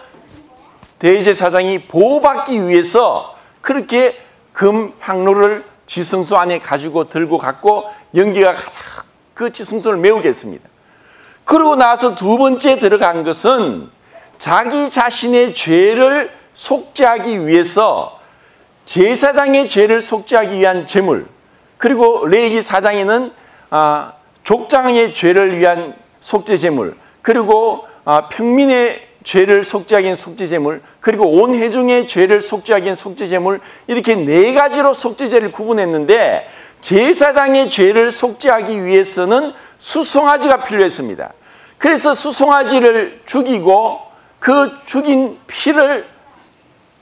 대제사장이 보호받기 위해서 그렇게 금향로를 지성소 안에 가지고 들고 갔고 연기가 가득 그 지성소를 메우겠습니다. 그러고 나서 두 번째 들어간 것은 자기 자신의 죄를 속죄하기 위해서 제사장의 죄를 속죄하기 위한 제물, 그리고 레위기 4장에는 족장의 죄를 위한 속죄 제물, 그리고 평민의 죄를 속죄하기 위한 속죄 제물, 그리고 온 회중의 죄를 속죄하기 위한 속죄 제물, 이렇게 네 가지로 속죄제를 구분했는데 제사장의 죄를 속죄하기 위해서는 수송아지가 필요했습니다. 그래서 수송아지를 죽이고 그 죽인 피를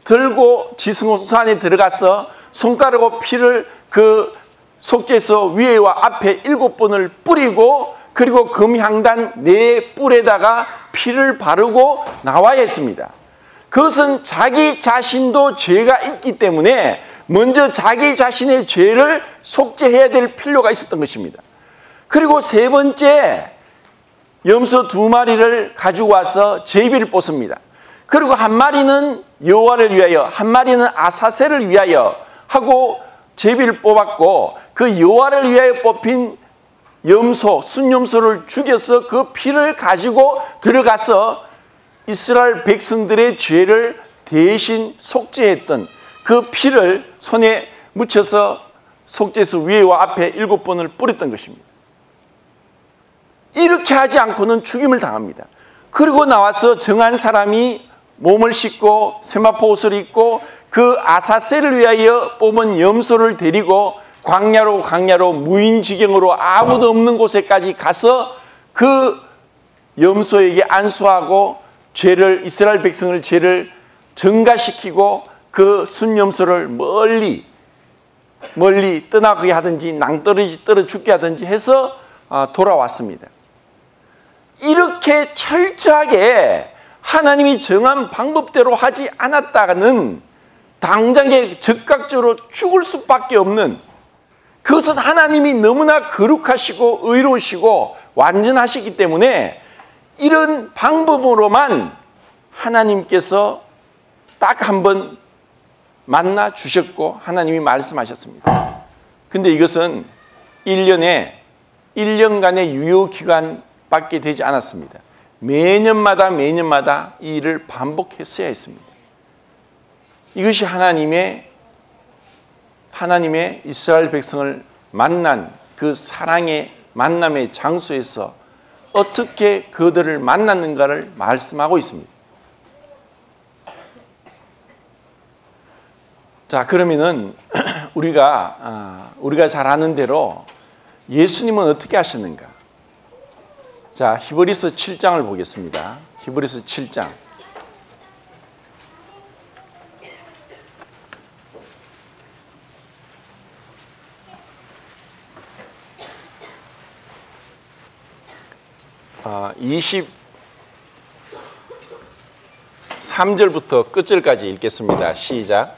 들고 지성소 안에 들어가서 손가락으로 피를 그 속죄소 위에와 앞에 7번을 뿌리고 그리고 금향단 4뿔에다가 피를 바르고 나와야 했습니다. 그것은 자기 자신도 죄가 있기 때문에 먼저 자기 자신의 죄를 속죄해야 될 필요가 있었던 것입니다. 그리고 세 번째, 염소 2마리를 가지고 와서 제비를 뽑습니다. 그리고 한 마리는 여호와를 위하여, 한 마리는 아사셀을 위하여 하고 제비를 뽑았고, 그 여호와를 위하여 뽑힌 염소, 순염소를 죽여서 그 피를 가지고 들어가서 이스라엘 백성들의 죄를 대신 속죄했던 그 피를 손에 묻혀서 속죄소 위에와 앞에 7번을 뿌렸던 것입니다. 이렇게 하지 않고는 죽임을 당합니다. 그리고 나와서 정한 사람이 몸을 씻고 세마포 옷을 입고 그 아사셀을 위하여 뽑은 염소를 데리고 광야로 무인지경으로 아무도 없는 곳에까지 가서 그 염소에게 안수하고 이스라엘 백성을 죄를 증가시키고 그 순염소를 멀리 떠나게 하든지 낭떠러지 떨어 죽게 하든지 해서 돌아왔습니다. 이렇게 철저하게 하나님이 정한 방법대로 하지 않았다가는 당장에 즉각적으로 죽을 수밖에 없는, 그것은 하나님이 너무나 거룩하시고 의로우시고 완전하시기 때문에 이런 방법으로만 하나님께서 딱 한 번 만나 주셨고 하나님이 말씀하셨습니다. 근데 이것은 1년간의 유효기간밖에 되지 않았습니다. 매년마다 이 일을 반복했어야 했습니다. 이것이 하나님의 이스라엘 백성을 만난 그 사랑의 만남의 장소에서 어떻게 그들을 만났는가를 말씀하고 있습니다. 자, 그러면은 우리가 잘 아는 대로 예수님은 어떻게 하셨는가? 자, 히브리서 7장을 보겠습니다. 히브리서 7장. 아, 23절부터 끝절까지 읽겠습니다. 시작.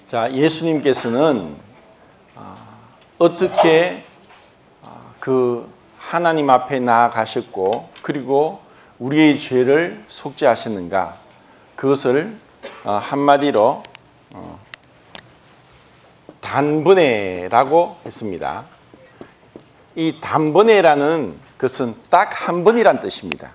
자, 예수님께서는 어떻게 그 하나님 앞에 나아가셨고 그리고 우리의 죄를 속죄하셨는가, 그것을 한마디로 단번에라고 했습니다. 이 단번에라는 것은 딱 한 번이란 뜻입니다.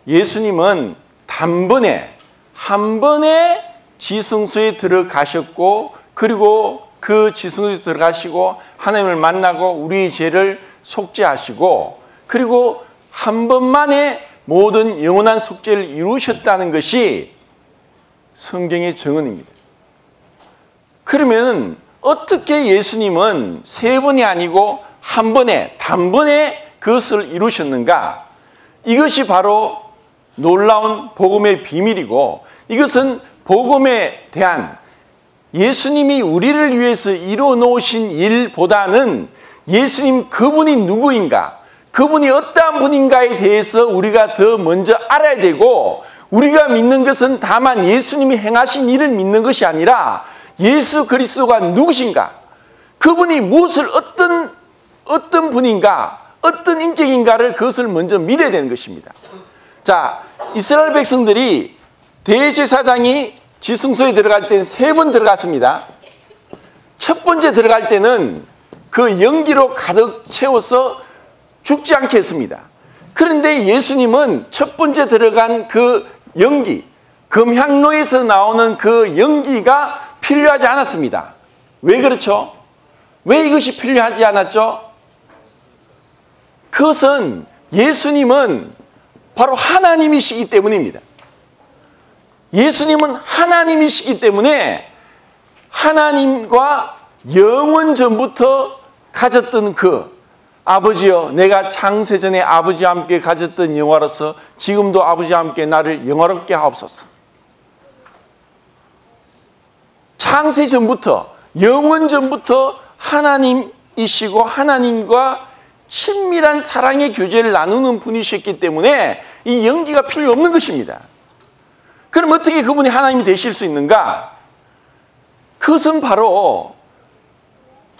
예수님은 단번에 한 번에 지성소에 들어가셨고 그리고 그 지성소에 들어가시고 하나님을 만나고 우리의 죄를 속죄하시고 그리고 한 번만에 모든 영원한 속죄를 이루셨다는 것이 성경의 증언입니다. 그러면 어떻게 예수님은 세 번이 아니고 한 번에 단번에 그것을 이루셨는가? 이것이 바로 놀라운 복음의 비밀이고, 이것은 복음에 대한 예수님이 우리를 위해서 이루어 놓으신 일보다는 예수님 그분이 누구인가, 그분이 어떠한 분인가에 대해서 우리가 더 먼저 알아야 되고, 우리가 믿는 것은 다만 예수님이 행하신 일을 믿는 것이 아니라 예수 그리스도가 누구신가, 그분이 무엇을 어떤 분인가, 어떤 인격인가를 그것을 먼저 믿어야 되는 것입니다. 자, 이스라엘 백성들이 대제사장이 지성소에 들어갈 때는 3번 들어갔습니다. 첫 번째 들어갈 때는 그 연기로 가득 채워서 죽지 않게 했습니다. 그런데 예수님은 첫 번째 들어간 그 연기, 금향로에서 나오는 그 연기가 필요하지 않았습니다. 왜 그렇죠? 왜 이것이 필요하지 않았죠? 그것은 예수님은 바로 하나님이시기 때문입니다. 예수님은 하나님이시기 때문에 하나님과 영원 전부터 가졌던 그 아버지여, 내가 창세전에 아버지와 함께 가졌던 영화로서 지금도 아버지와 함께 나를 영화롭게 하옵소서. 창세 전부터, 영원 전부터 하나님이시고 하나님과 친밀한 사랑의 교제를 나누는 분이셨기 때문에 이 연기가 필요 없는 것입니다. 그럼 어떻게 그분이 하나님이 되실 수 있는가? 그것은 바로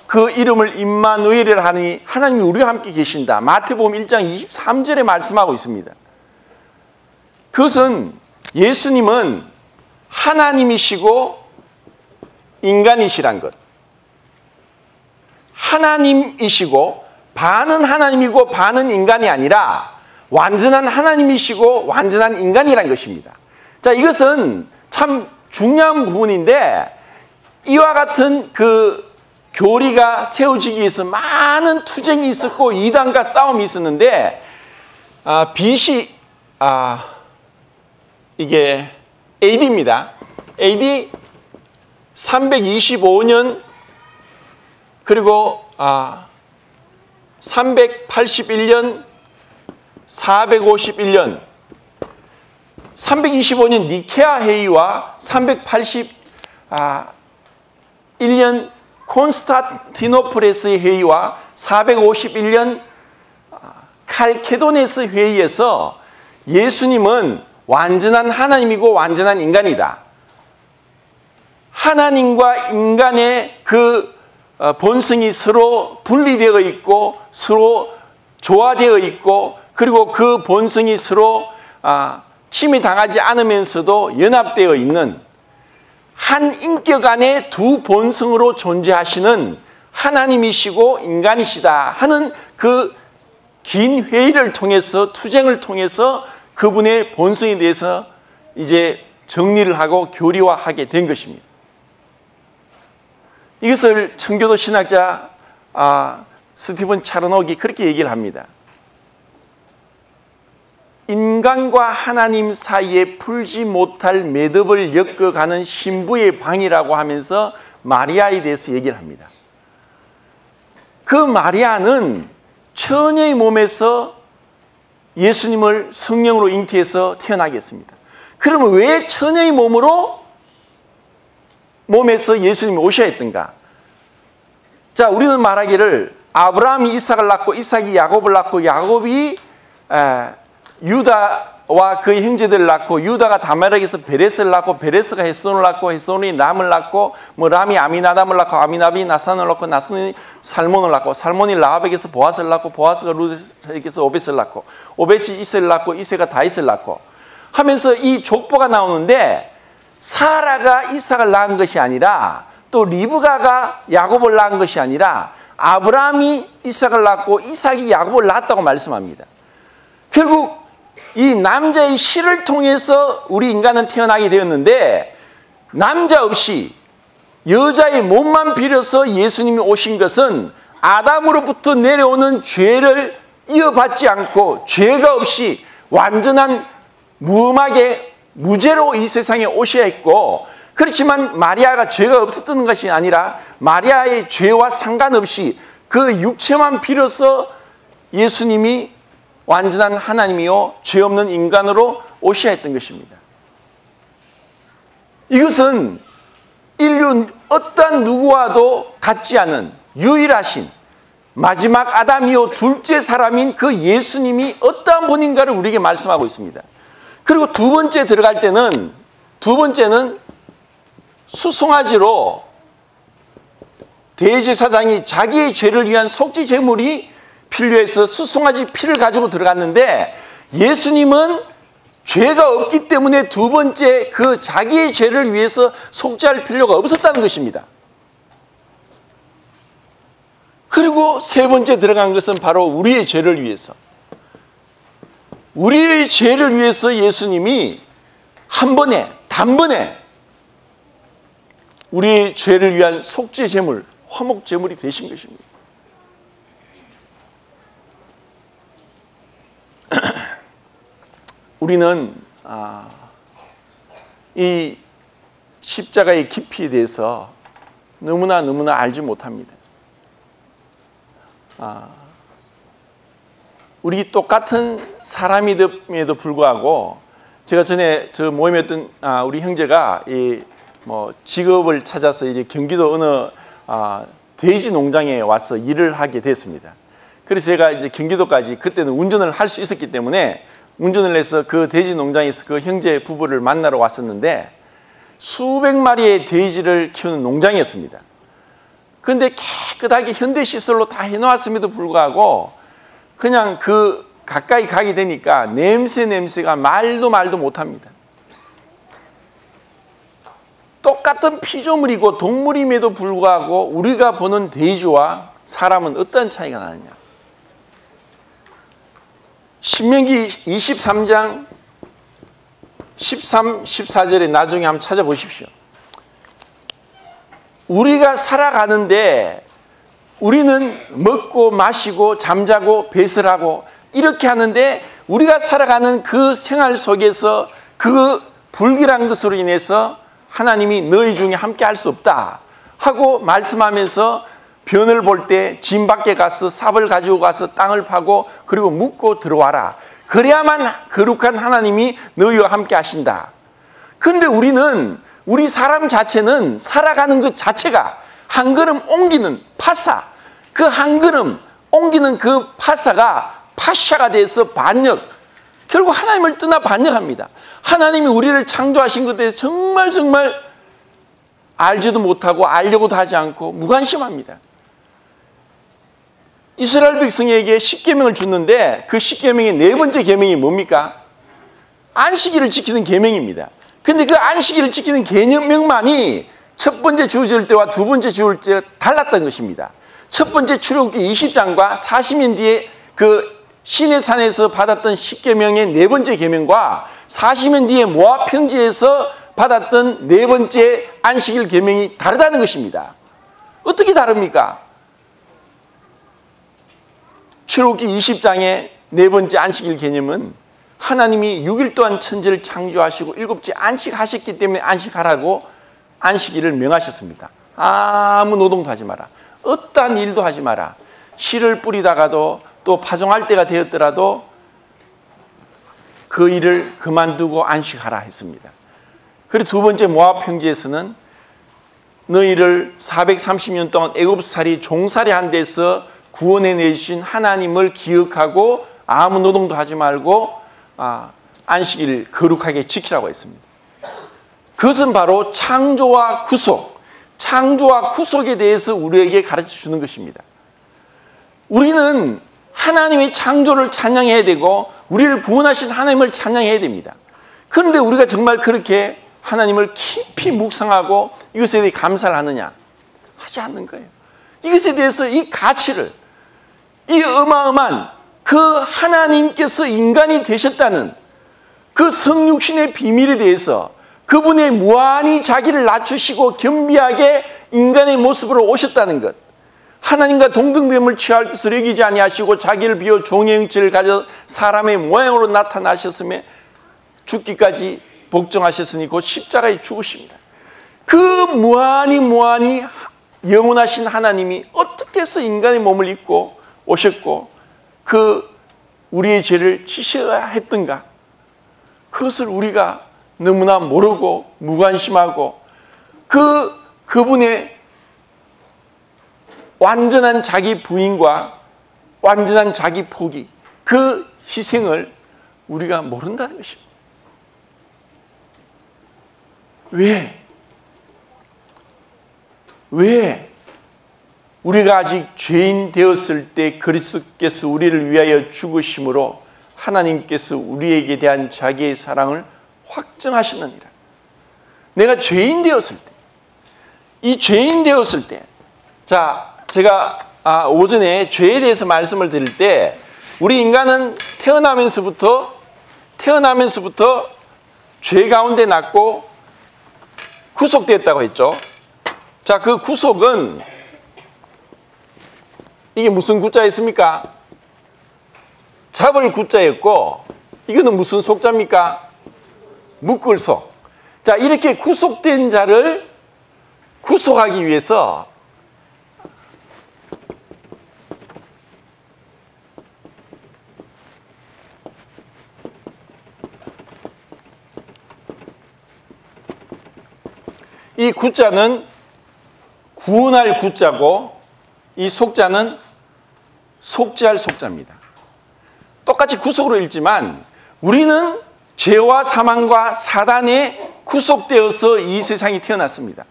그 이름을 임마누엘이라 하니 하나님이 우리와 함께 계신다. 마태복음 1장 23절에 말씀하고 있습니다. 그것은 예수님은 하나님이시고 인간이시란 것. 하나님이시고 반은 하나님이고 반은 인간이 아니라 완전한 하나님이시고 완전한 인간이라는 것입니다. 자, 이것은 참 중요한 부분인데 이와 같은 그 교리가 세워지기 위해서 많은 투쟁이 있었고 이단과 싸움이 있었는데 BC 이게 AD입니다. AD 325년 그리고 381년 451년 325년 니케아 회의와 381년 콘스탄티노플레스의 회의와 451년 칼케도네스 회의에서 예수님은 완전한 하나님이고 완전한 인간이다. 하나님과 인간의 그 본성이 서로 분리되어 있고 서로 조화되어 있고 그리고 그 본성이 서로 침해당하지 않으면서도 연합되어 있는 한 인격 안에 두 본성으로 존재하시는 하나님이시고 인간이시다 하는 그 긴 회의를 통해서 투쟁을 통해서 그분의 본성에 대해서 이제 정리를 하고 교리화하게 된 것입니다. 이것을 청교도 신학자 스티븐 차르녹이 그렇게 얘기를 합니다. 인간과 하나님 사이에 풀지 못할 매듭을 엮어가는 신부의 방이라고 하면서 마리아에 대해서 얘기를 합니다. 그 마리아는 처녀의 몸에서 예수님을 성령으로 잉태해서 태어나게 했습니다. 그러면 왜 처녀의 몸에서 예수님이 오셔야 했던가? 자, 우리는 말하기를 아브라함이 이삭을 낳고 이삭이 야곱을 낳고 야곱이 유다와 그의 형제들을 낳고 유다가 다말에게서 베레스를 낳고 베레스가 헤스론을 낳고 헤스론이 람을 낳고 람이 아미나답을 낳고 아미나답이 나산을 낳고 나산이 살몬을 낳고 살몬이 라합에게서 보아스를 낳고 보아스가 루드에게서 오벳을 낳고 오벳이 이세를 낳고 이세가 다윗을 낳고 하면서 이 족보가 나오는데 사라가 이삭을 낳은 것이 아니라 또 리브가가 야곱을 낳은 것이 아니라 아브라함이 이삭을 낳고 이삭이 야곱을 낳았다고 말씀합니다. 결국 이 남자의 씨를 통해서 우리 인간은 태어나게 되었는데 남자 없이 여자의 몸만 빌어서 예수님이 오신 것은 아담으로부터 내려오는 죄를 이어받지 않고 죄가 없이 완전한 무음하게 무죄로 이 세상에 오셔야 했고 그렇지만 마리아가 죄가 없었던 것이 아니라 마리아의 죄와 상관없이 그 육체만 빌어서 예수님이 완전한 하나님이요 죄 없는 인간으로 오셔야 했던 것입니다. 이것은 인류 어떠한 누구와도 같지 않은 유일하신 마지막 아담이요 둘째 사람인 그 예수님이 어떠한 분인가를 우리에게 말씀하고 있습니다. 그리고 두 번째는 수송아지로 대제사장이 자기의 죄를 위한 속죄 제물이 필요해서 수송아지 피를 가지고 들어갔는데 예수님은 죄가 없기 때문에 두 번째 그 자기의 죄를 위해서 속죄할 필요가 없었다는 것입니다. 그리고 세 번째 들어간 것은 바로 우리의 죄를 위해서. 우리의 죄를 위해서 예수님이 한 번에 단번에 우리의 죄를 위한 속죄 제물, 화목 제물이 되신 것입니다. 우리는 이 십자가의 깊이에 대해서 너무나 알지 못합니다. 우리 똑같은 사람임에도 불구하고 제가 전에 저 모임했던 우리 형제가 직업을 찾아서 이제 경기도 어느 돼지 농장에 와서 일을 하게 됐습니다. 그래서 제가 이제 경기도까지 그때는 운전을 할 수 있었기 때문에 운전을 해서 그 돼지 농장에서 그 형제 부부를 만나러 왔었는데 수백 마리의 돼지를 키우는 농장이었습니다. 그런데 깨끗하게 현대시설로 다 해놓았음에도 불구하고 그냥 그 가까이 가게 되니까 냄새가 말도 못합니다. 똑같은 피조물이고 동물임에도 불구하고 우리가 보는 돼지와 사람은 어떤 차이가 나느냐? 신명기 23장 13, 14절에 나중에 한번 찾아보십시오. 우리가 살아가는데 우리는 먹고 마시고 잠자고 배설하고 이렇게 하는데 우리가 살아가는 그 생활 속에서 그 불길한 것으로 인해서 하나님이 너희 중에 함께 할 수 없다 하고 말씀하면서 변을 볼 때 진 밖에 가서 삽을 가지고 가서 땅을 파고 그리고 묻고 들어와라. 그래야만 거룩한 하나님이 너희와 함께 하신다. 그런데 우리 사람 자체는 살아가는 것 자체가 한 걸음 옮기는 파사, 그 한 걸음 옮기는 그 파사가 파샤가 돼서 반역, 결국 하나님을 떠나 반역합니다. 하나님이 우리를 창조하신 것에 대해서 정말 알지도 못하고 알려고도 하지 않고 무관심합니다. 이스라엘 백성에게 십계명을 줬는데 그 십계명의 네 번째 계명이 뭡니까? 안식일을 지키는 계명입니다. 근데 그 안식일을 지키는 계명만이 첫 번째 주어질 때와 두 번째 주어질 때가 달랐던 것입니다. 첫 번째 출애굽기 20장과 40년 뒤에 그 시내산에서 받았던 십계명의 네 번째 계명과 40년 뒤에 모압 평지에서 받았던 네 번째 안식일 계명이 다르다는 것입니다. 어떻게 다릅니까? 출애굽기 20장의 네 번째 안식일 개념은 하나님이 6일 동안 천지를 창조하시고 일곱째 안식하셨기 때문에 안식하라고 안식일을 명하셨습니다. 아무 노동도 하지 마라. 어떠한 일도 하지 마라. 씨를 뿌리다가도 또 파종할 때가 되었더라도 그 일을 그만두고 안식하라 했습니다. 그리고 두 번째 모압 평지에서는 너희를 430년 동안 애굽살이 종살이 한 데서 구원해 내주신 하나님을 기억하고 아무 노동도 하지 말고 안식일을 거룩하게 지키라고 했습니다. 그것은 바로 창조와 구속, 창조와 구속에 대해서 우리에게 가르쳐 주는 것입니다. 우리는 하나님의 창조를 찬양해야 되고 우리를 구원하신 하나님을 찬양해야 됩니다. 그런데 우리가 정말 그렇게 하나님을 깊이 묵상하고 이것에 대해 감사를 하느냐? 하지 않는 거예요. 이것에 대해서 이 가치를, 이 어마어마한 그 하나님께서 인간이 되셨다는 그 성육신의 비밀에 대해서 그분의 무한히 자기를 낮추시고 겸비하게 인간의 모습으로 오셨다는 것, 하나님과 동등됨을 취할 것을 여기지 아니하시고 자기를 비워 종의 형체를 가져 사람의 모양으로 나타나셨으며 죽기까지 복종하셨으니 곧 십자가에 죽으십니다. 그 무한히 영원하신 하나님이 어떻게 해서 인간의 몸을 입고 오셨고 그 우리의 죄를 지셔야 했던가? 그것을 우리가 너무나 모르고 무관심하고 그분의 완전한 자기 부인과 완전한 자기 포기, 그 희생을 우리가 모른다는 것입니다. 왜 우리가 아직 죄인 되었을 때 그리스도께서 우리를 위하여 죽으심으로 하나님께서 우리에게 대한 자기의 사랑을 확증하시느니라. 내가 죄인 되었을 때, 이 죄인 되었을 때, 자, 제가 오전에 죄에 대해서 말씀을 드릴 때 우리 인간은 태어나면서부터 죄 가운데 났고 구속됐다고 했죠. 자, 그 구속은 이게 무슨 구자였습니까? 잡을 구자였고 이거는 무슨 속자입니까? 묶을 속. 자, 이렇게 구속된 자를 구속하기 위해서 이 구자는 구원할 구자고 이 속자는 속죄할 속자입니다. 똑같이 구속으로 읽지만 우리는 죄와 사망과 사단에 구속되어서 이 세상에 태어났습니다.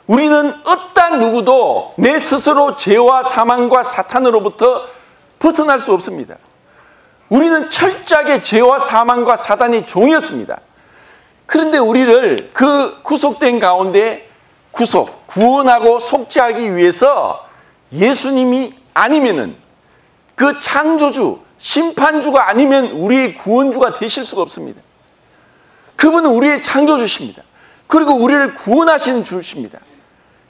우리는 어떤 누구도 내 스스로 죄와 사망과 사탄으로부터 벗어날 수 없습니다. 우리는 철저하게 죄와 사망과 사단의 종이었습니다. 그런데 우리를 그 구속된 가운데 구원하고 속죄하기 위해서 예수님이 아니면은 그 창조주, 심판주가 아니면 우리의 구원주가 되실 수가 없습니다. 그분은 우리의 창조주십니다. 그리고 우리를 구원하시는 주십니다.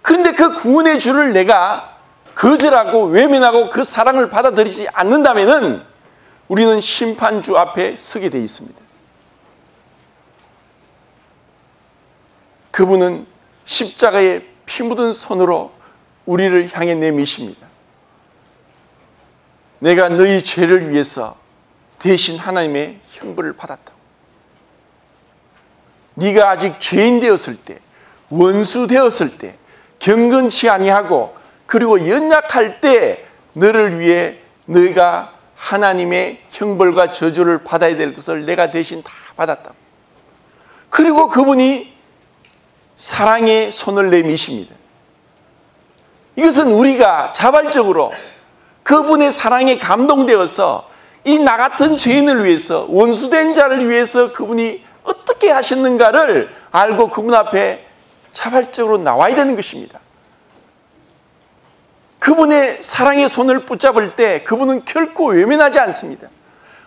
그런데 그 구원의 주를 내가 거절하고 외면하고 그 사랑을 받아들이지 않는다면 우리는 심판주 앞에 서게 되어 있습니다. 그분은 십자가에 피 묻은 손으로 우리를 향해 내미십니다. 내가 너희 죄를 위해서 대신 하나님의 형벌을 받았다. 네가 아직 죄인 되었을 때, 원수 되었을 때, 경건치 아니하고 그리고 연약할 때 너를 위해 너희가 하나님의 형벌과 저주를 받아야 될 것을 내가 대신 다 받았다. 그리고 그분이 사랑의 손을 내미십니다. 이것은 우리가 자발적으로 그분의 사랑에 감동되어서 이 나 같은 죄인을 위해서, 원수된 자를 위해서 그분이 어떻게 하셨는가를 알고 그분 앞에 자발적으로 나와야 되는 것입니다. 그분의 사랑의 손을 붙잡을 때 그분은 결코 외면하지 않습니다.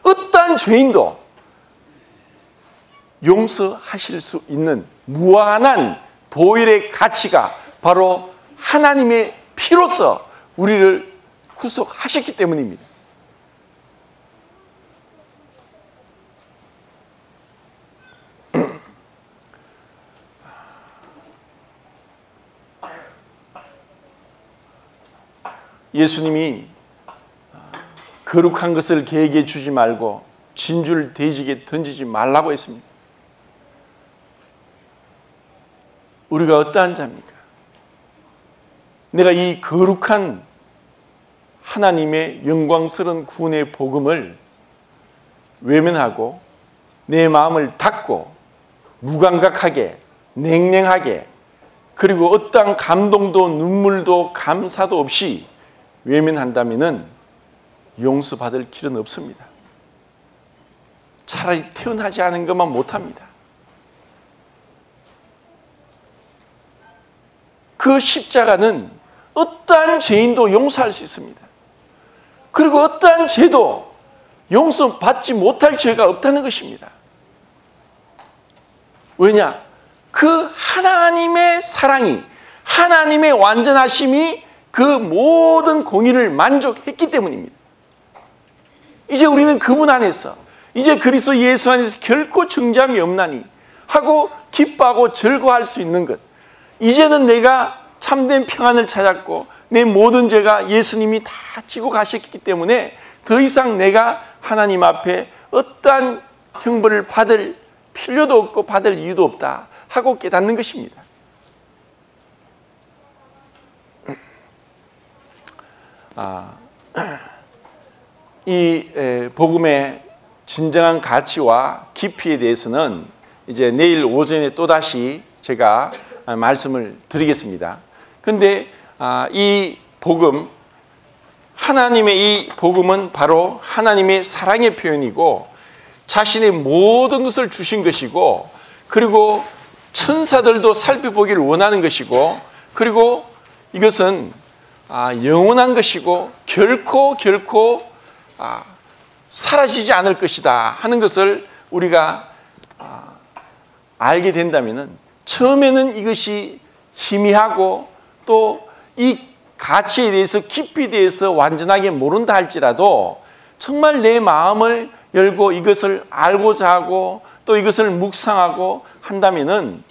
어떠한 죄인도 용서하실 수 있는 무한한 보혈의 가치가 바로 하나님의 피로서 우리를 구속하셨기 때문입니다. 예수님이 거룩한 것을 개에게 주지 말고 진주를 돼지에게 던지지 말라고 했습니다. 우리가 어떠한 자입니까? 내가 이 거룩한 하나님의 영광스러운 구원의 복음을 외면하고 내 마음을 닫고 무감각하게 냉랭하게 그리고 어떠한 감동도 눈물도 감사도 없이 외면한다면 용서받을 길은 없습니다. 차라리 태어나지 않은 것만 못합니다. 그 십자가는 어떠한 죄인도 용서할 수 있습니다. 그리고 어떠한 죄도 용서받지 못할 죄가 없다는 것입니다. 왜냐? 그 하나님의 사랑이, 하나님의 완전하심이 그 모든 공의를 만족했기 때문입니다. 이제 우리는 그분 안에서, 이제 그리스도 예수 안에서 결코 정죄함이 없나니 하고 기뻐하고 즐거워할 수 있는 것. 이제는 내가 참된 평안을 찾았고 내 모든 죄가 예수님이 다 지고 가셨기 때문에 더 이상 내가 하나님 앞에 어떠한 형벌을 받을 필요도 없고 받을 이유도 없다 하고 깨닫는 것입니다. 이 복음의 진정한 가치와 깊이에 대해서는 이제 내일 오전에 또다시 제가 말씀을 드리겠습니다. 그런데 이 복음, 하나님의 이 복음은 바로 하나님의 사랑의 표현이고 자신의 모든 것을 주신 것이고 그리고 천사들도 살펴보기를 원하는 것이고 그리고 이것은 영원한 것이고 결코 사라지지 않을 것이다 하는 것을 우리가 알게 된다면 처음에는 이것이 희미하고 또 이 가치에 대해서 깊이에 대해서 완전하게 모른다 할지라도 정말 내 마음을 열고 이것을 알고자 하고 또 이것을 묵상하고 한다면은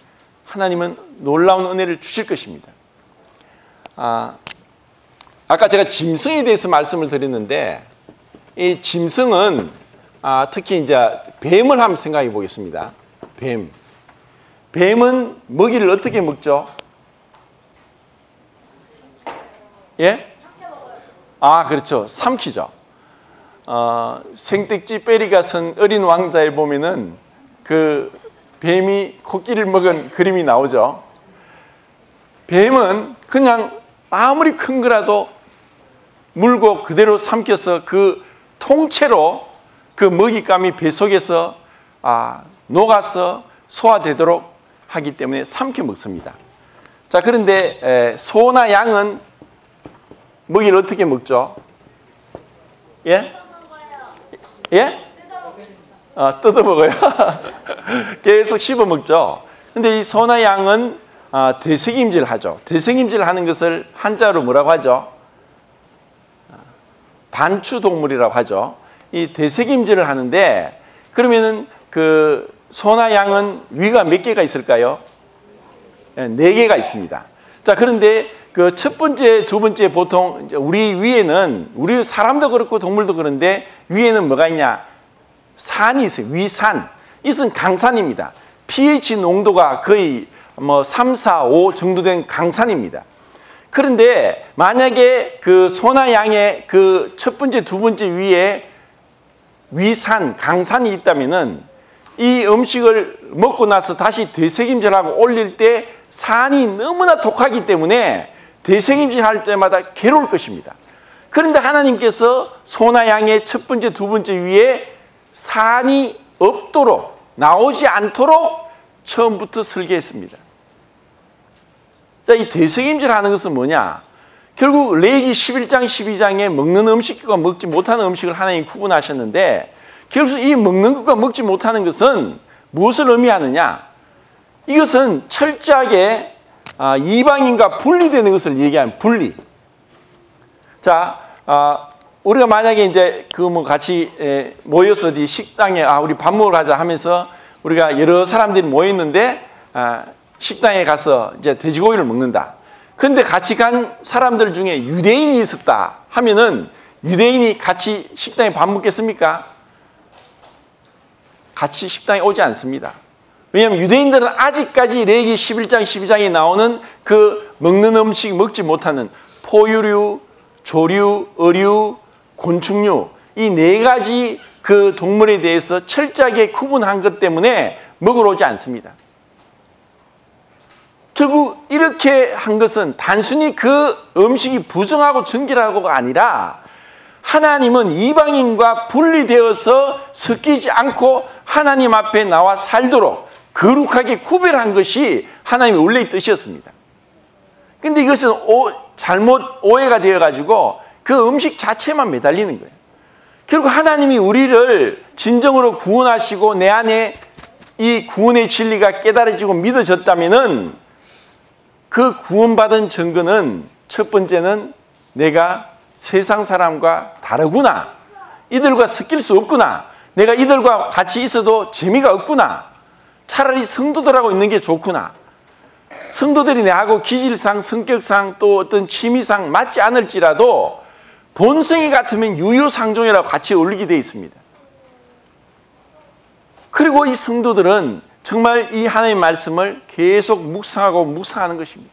하나님은 놀라운 은혜를 주실 것입니다. 아까 제가 짐승에 대해서 말씀을 드렸는데 이 짐승은 특히 이제 뱀을 한번 생각해 보겠습니다. 뱀은 먹이를 어떻게 먹죠? 예? 그렇죠. 삼키죠. 생택지 베리가 쓴 어린 왕자에 보면은 그 뱀이 코끼리를 먹은 그림이 나오죠. 뱀은 그냥 아무리 큰 거라도 물고 그대로 삼켜서 그 통째로 그 먹잇감이 배 속에서 녹아서 소화되도록 하기 때문에 삼켜 먹습니다. 자, 그런데 소나 양은 먹이를 어떻게 먹죠? 예? 예? 뜯어 먹어요. 계속 씹어 먹죠. 근데 이 소나 양은 되새김질 하죠. 되새김질 하는 것을 한자로 뭐라고 하죠? 반추동물이라고 하죠. 이 되새김질을 하는데, 그러면은 그 소나 양은 위가 몇 개가 있을까요? 4개가 있습니다. 자, 그런데 그 첫 번째, 두 번째 보통 우리 위에는, 우리 사람도 그렇고 동물도 그런데 위에는 뭐가 있냐? 산이 있어요. 위산. 이것은 강산입니다. pH 농도가 거의 뭐 3, 4, 5 정도 된 강산입니다. 그런데 만약에 그 소나 양의 그 첫 번째, 두 번째 위에 위산, 강산이 있다면은 이 음식을 먹고 나서 다시 되새김질하고 올릴 때 산이 너무나 독하기 때문에 되새김질 할 때마다 괴로울 것입니다. 그런데 하나님께서 소나 양의 첫 번째, 두 번째 위에 산이 없도록, 나오지 않도록 처음부터 설계했습니다. 자, 이 되새김질 하는 것은 뭐냐? 결국 레위기 11장, 12장에 먹는 음식과 먹지 못하는 음식을 하나님이 구분하셨는데, 결국 이 먹는 것과 먹지 못하는 것은 무엇을 의미하느냐? 이것은 철저하게 이방인과 분리되는 것을 얘기하는 분리. 자, 우리가 만약에 이제 그 뭐 같이 모여서 어디 식당에 우리 밥 먹으러 가자 하면서 우리가 여러 사람들이 모였는데 식당에 가서 이제 돼지고기를 먹는다. 그런데 같이 간 사람들 중에 유대인이 있었다 하면은 유대인이 같이 식당에 밥 먹겠습니까? 같이 식당에 오지 않습니다. 왜냐하면 유대인들은 아직까지 레위기 11장, 12장에 나오는 그 먹는 음식 먹지 못하는 포유류, 조류, 어류, 곤충류, 이 4가지 그 동물에 대해서 철저하게 구분한 것 때문에 먹으러 오지 않습니다. 결국 이렇게 한 것은 단순히 그 음식이 부정하고 정결하고가 아니라 하나님은 이방인과 분리되어서 섞이지 않고 하나님 앞에 나와 살도록 거룩하게 구별한 것이 하나님의 원래의 뜻이었습니다. 근데 이것은 잘못 오해가 되어가지고 그 음식 자체만 매달리는 거예요. 결국 하나님이 우리를 진정으로 구원하시고 내 안에 이 구원의 진리가 깨달아지고 믿어졌다면은 그 구원받은 증거는 첫 번째는 내가 세상 사람과 다르구나. 이들과 섞일 수 없구나. 내가 이들과 같이 있어도 재미가 없구나. 차라리 성도들하고 있는 게 좋구나. 성도들이 내하고 기질상, 성격상 또 어떤 취미상 맞지 않을지라도 본성이 같으면 유유상종이라고 같이 어울리게 되어 있습니다. 그리고 이 성도들은 정말 이 하나님의 말씀을 계속 묵상하고 묵상하는 것입니다.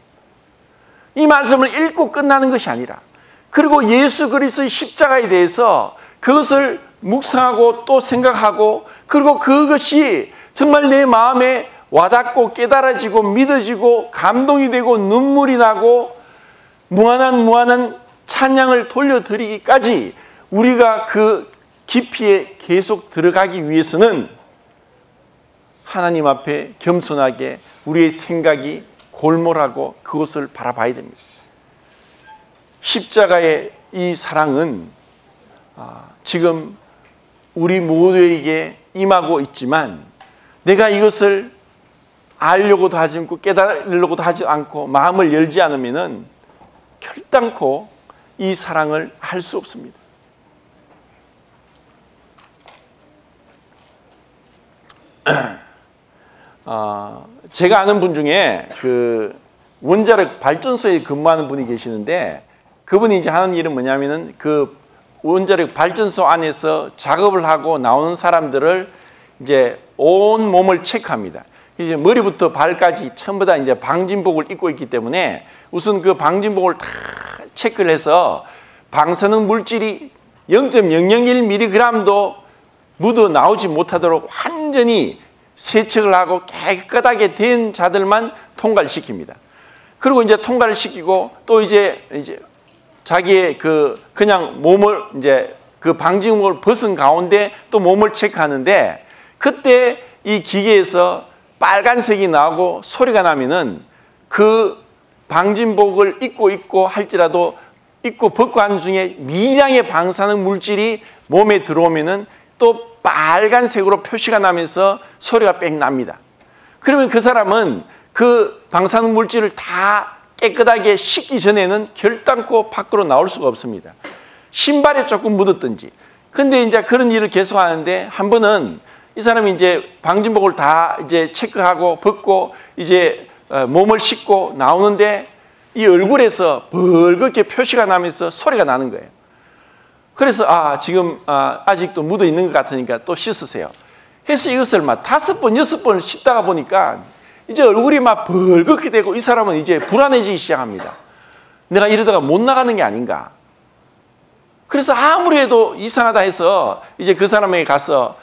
이 말씀을 읽고 끝나는 것이 아니라, 그리고 예수 그리스도의 십자가에 대해서 그것을 묵상하고 또 생각하고, 그리고 그것이 정말 내 마음에 와닿고 깨달아지고 믿어지고 감동이 되고 눈물이 나고 무한한 찬양을 돌려드리기까지 우리가 그 깊이에 계속 들어가기 위해서는 하나님 앞에 겸손하게 우리의 생각이 골몰하고 그것을 바라봐야 됩니다. 십자가의 이 사랑은 지금 우리 모두에게 임하고 있지만, 내가 이것을 알려고도 하지 않고 깨달으려고도 하지 않고 마음을 열지 않으면은 결단코 이 사랑을 할 수 없습니다. 제가 아는 분 중에 그 원자력 발전소에 근무하는 분이 계시는데, 그분이 이제 하는 일은 뭐냐면은 그 원자력 발전소 안에서 작업을 하고 나오는 사람들을 이제 온 몸을 체크합니다. 이제 머리부터 발까지 전부 다 이제 방진복을 입고 있기 때문에 우선 그 방진복을 다 체크를 해서 방사능 물질이 0.001mg도 묻어 나오지 못하도록 완전히 세척을 하고 깨끗하게 된 자들만 통과를 시킵니다. 그리고 이제 통과를 시키고 또 이제 자기의 그냥 몸을 이제 그 방진복을 벗은 가운데 또 몸을 체크하는데, 그때 이 기계에서 빨간색이 나오고 소리가 나면은 그 방진복을 입고 할지라도 입고 벗고 하는 중에 미량의 방사능 물질이 몸에 들어오면은 또 빨간색으로 표시가 나면서 소리가 빽 납니다. 그러면 그 사람은 그 방사능 물질을 다 깨끗하게 씻기 전에는 결단코 밖으로 나올 수가 없습니다. 신발에 조금 묻었든지. 근데 이제 그런 일을 계속 하는데 한 번은 이 사람이 이제 방진복을 다 이제 체크하고 벗고 이제 몸을 씻고 나오는데 이 얼굴에서 벌겋게 표시가 나면서 소리가 나는 거예요. 그래서 지금 아직도 묻어 있는 것 같으니까 또 씻으세요. 해서 이것을 막 5번, 6번을 씻다가 보니까 이제 얼굴이 막 벌겋게 되고 이 사람은 이제 불안해지기 시작합니다. 내가 이러다가 못 나가는 게 아닌가. 그래서 아무리 해도 이상하다 해서 이제 그 사람에게 가서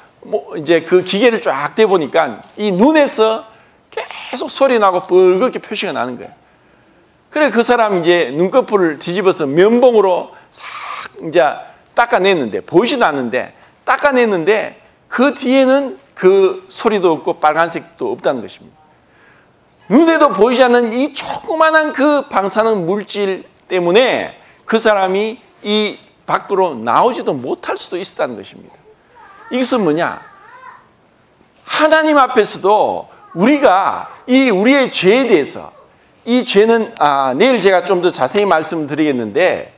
이제 그 기계를 쫙 대보니까 이 눈에서 계속 소리 나고 벌겋게 표시가 나는 거예요. 그래 그 사람 이제 눈꺼풀을 뒤집어서 면봉으로 싹 이제 닦아냈는데 보이지도 않는데 닦아냈는데 그 뒤에는 그 소리도 없고 빨간색도 없다는 것입니다. 눈에도 보이지 않는 이 조그만한 그 방사능 물질 때문에 그 사람이 이 밖으로 나오지도 못할 수도 있었다는 것입니다. 이것은 뭐냐? 하나님 앞에서도 우리가 이 우리의 죄에 대해서 이 죄는 내일 제가 좀 더 자세히 말씀드리겠는데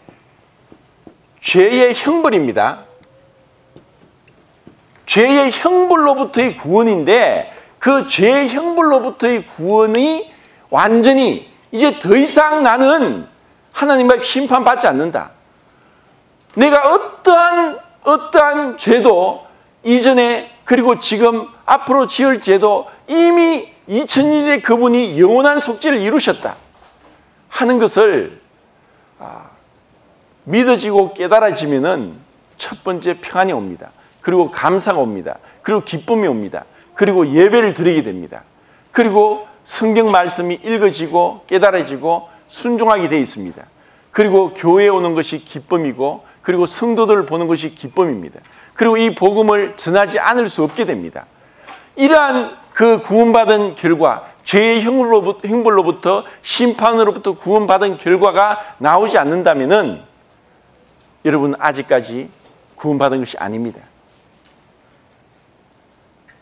죄의 형벌입니다. 죄의 형벌로부터의 구원인데 그 죄의 형벌로부터의 구원이 완전히 이제 더 이상 나는 하나님 앞에 심판받지 않는다. 내가 어떠한 죄도 이전에 그리고 지금 앞으로 지을 죄도 이미 2000년에 그분이 영원한 속죄를 이루셨다 하는 것을 믿어지고 깨달아지면은 첫 번째 평안이 옵니다. 그리고 감사가 옵니다. 그리고 기쁨이 옵니다. 그리고 예배를 드리게 됩니다. 그리고 성경 말씀이 읽어지고 깨달아지고 순종하게 되어 있습니다. 그리고 교회에 오는 것이 기쁨이고 그리고 성도들을 보는 것이 기쁨입니다. 그리고 이 복음을 전하지 않을 수 없게 됩니다. 이러한 그 구원받은 결과, 죄의 형벌로부터 심판으로부터 구원받은 결과가 나오지 않는다면은 여러분 아직까지 구원받은 것이 아닙니다.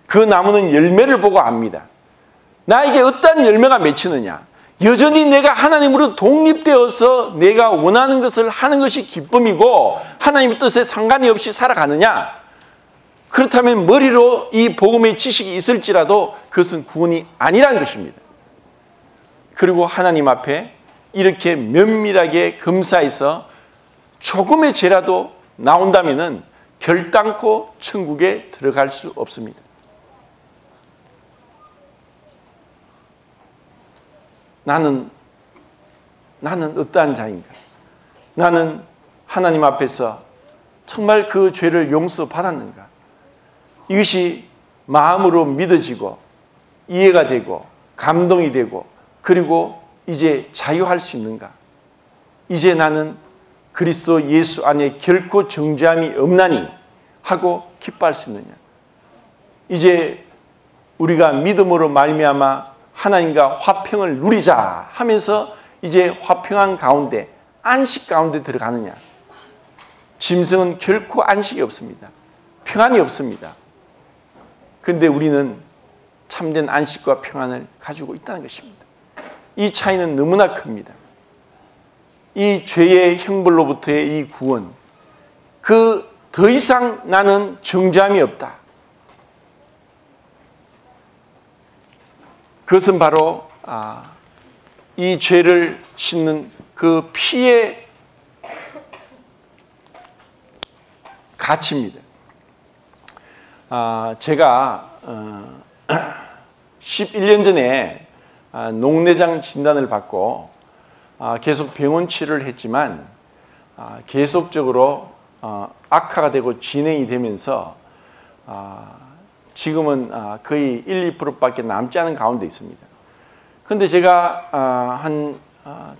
그 나무는 열매를 보고 압니다. 나에게 어떠한 열매가 맺히느냐? 여전히 내가 하나님으로 독립되어서 내가 원하는 것을 하는 것이 기쁨이고 하나님의 뜻에 상관이 없이 살아가느냐? 그렇다면 머리로 이 복음의 지식이 있을지라도 그것은 구원이 아니라는 것입니다. 그리고 하나님 앞에 이렇게 면밀하게 검사해서 조금의 죄라도 나온다면은 결단코 천국에 들어갈 수 없습니다. 나는 어떠한 자인가? 나는 하나님 앞에서 정말 그 죄를 용서받았는가? 이것이 마음으로 믿어지고 이해가 되고 감동이 되고 그리고 이제 자유할 수 있는가? 이제 나는 그리스도 예수 안에 결코 정죄함이 없나니 하고 기뻐할 수 있느냐? 이제 우리가 믿음으로 말미암아 하나님과 화평을 누리자 하면서 이제 화평한 가운데 안식 가운데 들어가느냐? 짐승은 결코 안식이 없습니다. 평안이 없습니다. 그런데 우리는 참된 안식과 평안을 가지고 있다는 것입니다. 이 차이는 너무나 큽니다. 이 죄의 형벌로부터의 이 구원, 그 더 이상 나는 정죄함이 없다. 그것은 바로 이 죄를 씻는 그 피의 가치입니다. 제가 11년 전에 녹내장 진단을 받고 계속 병원 치료를 했지만 계속적으로 악화가 되고 진행이 되면서 지금은 거의 1, 2%밖에 남지 않은 가운데 있습니다. 그런데 제가 한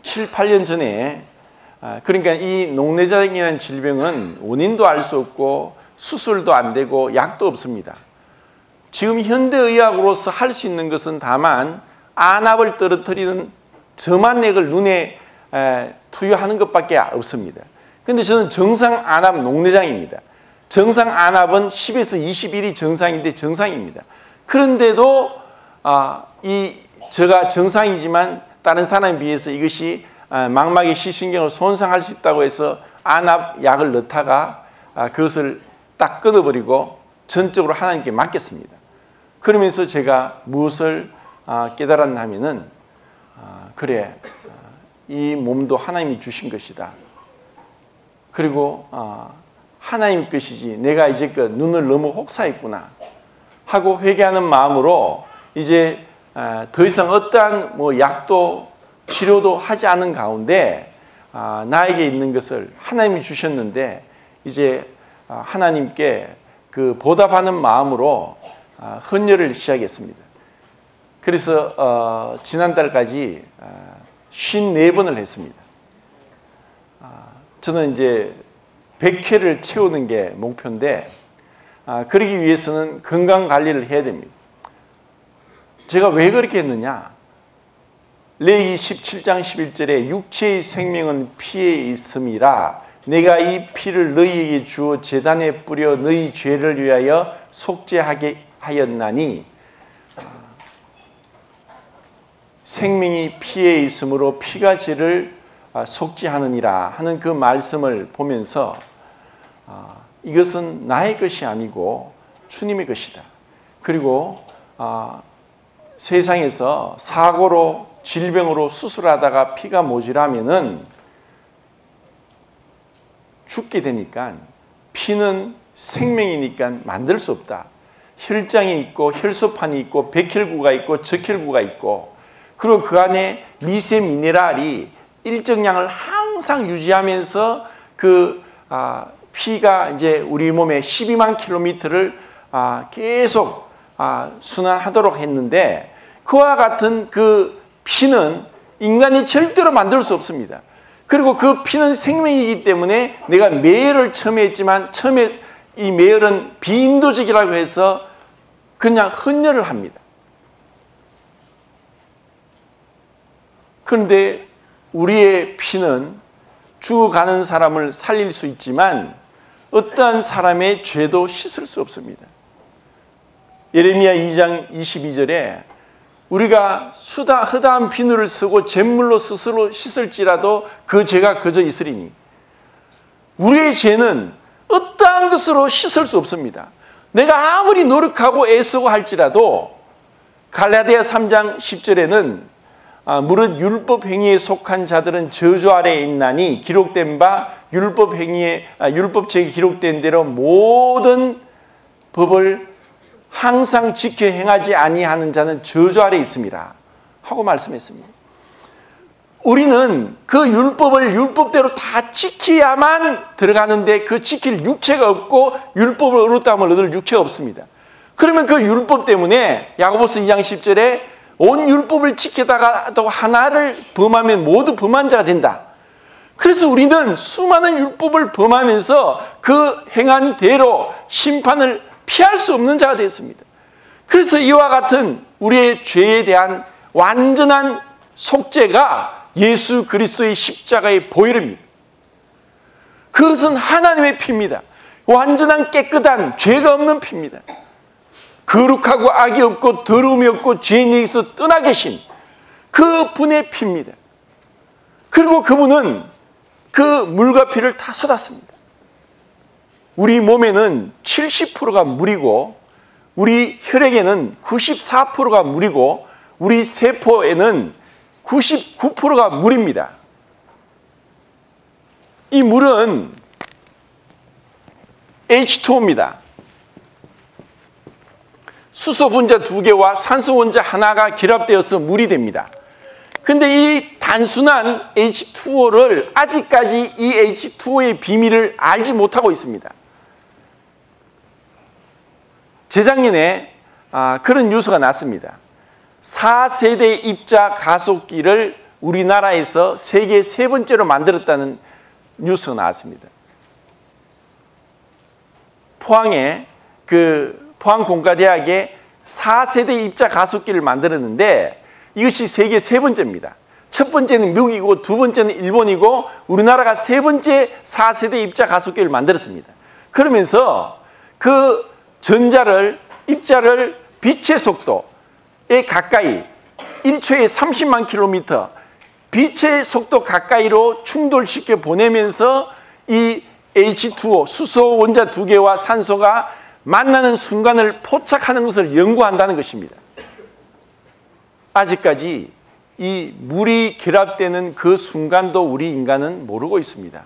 7, 8년 전에 그러니까 이 녹내장이라는 질병은 원인도 알 수 없고 수술도 안 되고 약도 없습니다. 지금 현대의학으로서 할 수 있는 것은 다만 안압을 떨어뜨리는 점안액을 눈에 투여하는 것밖에 없습니다. 그런데 저는 정상 안압 녹내장입니다. 정상 안압은 10에서 21이 정상인데 정상입니다. 그런데도 제가 정상이지만 다른 사람에 비해서 이것이 망막의 시신경을 손상할 수 있다고 해서 안압 약을 넣다가 그것을 딱 끊어버리고 전적으로 하나님께 맡겼습니다. 그러면서 제가 무엇을 깨달았나 하면은 그래, 이 몸도 하나님이 주신 것이다. 그리고 하나님 것이지 내가 이제껏 눈을 너무 혹사했구나 하고 회개하는 마음으로 이제 더 이상 어떠한 약도 치료도 하지 않은 가운데 나에게 있는 것을 하나님이 주셨는데 이제 하나님께 그 보답하는 마음으로 헌혈을 시작했습니다. 그래서 지난달까지 54번을 했습니다. 저는 이제 100회를 채우는 게 목표인데 그러기 위해서는 건강관리를 해야 됩니다. 제가 왜 그렇게 했느냐? 레위기 17장 11절에 육체의 생명은 피에 있음이라 내가 이 피를 너희에게 주어 제단에 뿌려 너희 죄를 위하여 속죄하게 하였나니 생명이 피에 있으므로 피가 죄를 속죄하느니라 하는 그 말씀을 보면서 이것은 나의 것이 아니고 주님의 것이다. 그리고 세상에서 사고로 질병으로 수술하다가 피가 모자라면은 죽게 되니까 피는 생명이니까 만들 수 없다. 혈장이 있고 혈소판이 있고 백혈구가 있고 적혈구가 있고 그리고 그 안에 미세 미네랄이 일정량을 항상 유지하면서 그 피가 이제 우리 몸에 12만 킬로미터를 계속 순환하도록 했는데 그와 같은 그 피는 인간이 절대로 만들 수 없습니다. 그리고 그 피는 생명이기 때문에 내가 매혈을 처음에 했지만 처음에 이 매혈은 비인도적이라고 해서 그냥 헌혈을 합니다. 그런데 우리의 피는 죽어가는 사람을 살릴 수 있지만 어떠한 사람의 죄도 씻을 수 없습니다. 예레미야 2장 22절에 우리가 허다한 비누를 쓰고 잿물로 스스로 씻을지라도 그 죄가 그저 있으리니 우리의 죄는 어떠한 것으로 씻을 수 없습니다. 내가 아무리 노력하고 애쓰고 할지라도 갈라디아 3장 10절에는 무릇 율법 행위에 속한 자들은 저주 아래에 있나니 기록된 바 율법책에 기록된 대로 모든 법을 항상 지켜 행하지 아니하는 자는 저주 아래에 있습니다 하고 말씀했습니다. 우리는 그 율법을 율법대로 다 지켜야만 들어가는데 그 지킬 육체가 없고 율법을 어긋담을 얻을 육체가 없습니다. 그러면 그 율법 때문에 야고보서 2장 10절에 온 율법을 지키다가도 하나를 범하면 모두 범한 자가 된다. 그래서 우리는 수많은 율법을 범하면서 그 행한 대로 심판을 피할 수 없는 자가 되었습니다. 그래서 이와 같은 우리의 죄에 대한 완전한 속죄가 예수 그리스도의 십자가의 보혈입니다. 그것은 하나님의 피입니다. 완전한 깨끗한 죄가 없는 피입니다. 거룩하고 악이 없고 더러움이 없고 죄인에게서 떠나 계신 그 분의 피입니다. 그리고 그분은 그 물과 피를 다 쏟았습니다. 우리 몸에는 70%가 물이고 우리 혈액에는 94%가 물이고 우리 세포에는 99%가 물입니다. 이 물은 H2O입니다. 수소 분자 2개와 산소 원자 하나가 결합되어서 물이 됩니다. 근데 이 단순한 H2O를 아직까지 이 H2O의 비밀을 알지 못하고 있습니다. 재작년에 그런 뉴스가 났습니다. 4세대 입자 가속기를 우리나라에서 세계 3번째로 만들었다는 뉴스가 나왔습니다. 포항공과대학에 4세대 입자 가속기를 만들었는데 이것이 세계 3번째입니다. 첫 번째는 미국이고 두 번째는 일본이고 우리나라가 3번째 4세대 입자 가속기를 만들었습니다. 그러면서 그 전자를, 입자를 빛의 속도에 가까이 1초에 30만 킬로미터 빛의 속도 가까이로 충돌시켜 보내면서 이 H2O, 수소 원자 두 개와 산소가 만나는 순간을 포착하는 것을 연구한다는 것입니다. 아직까지 이 물이 결합되는 그 순간도 우리 인간은 모르고 있습니다.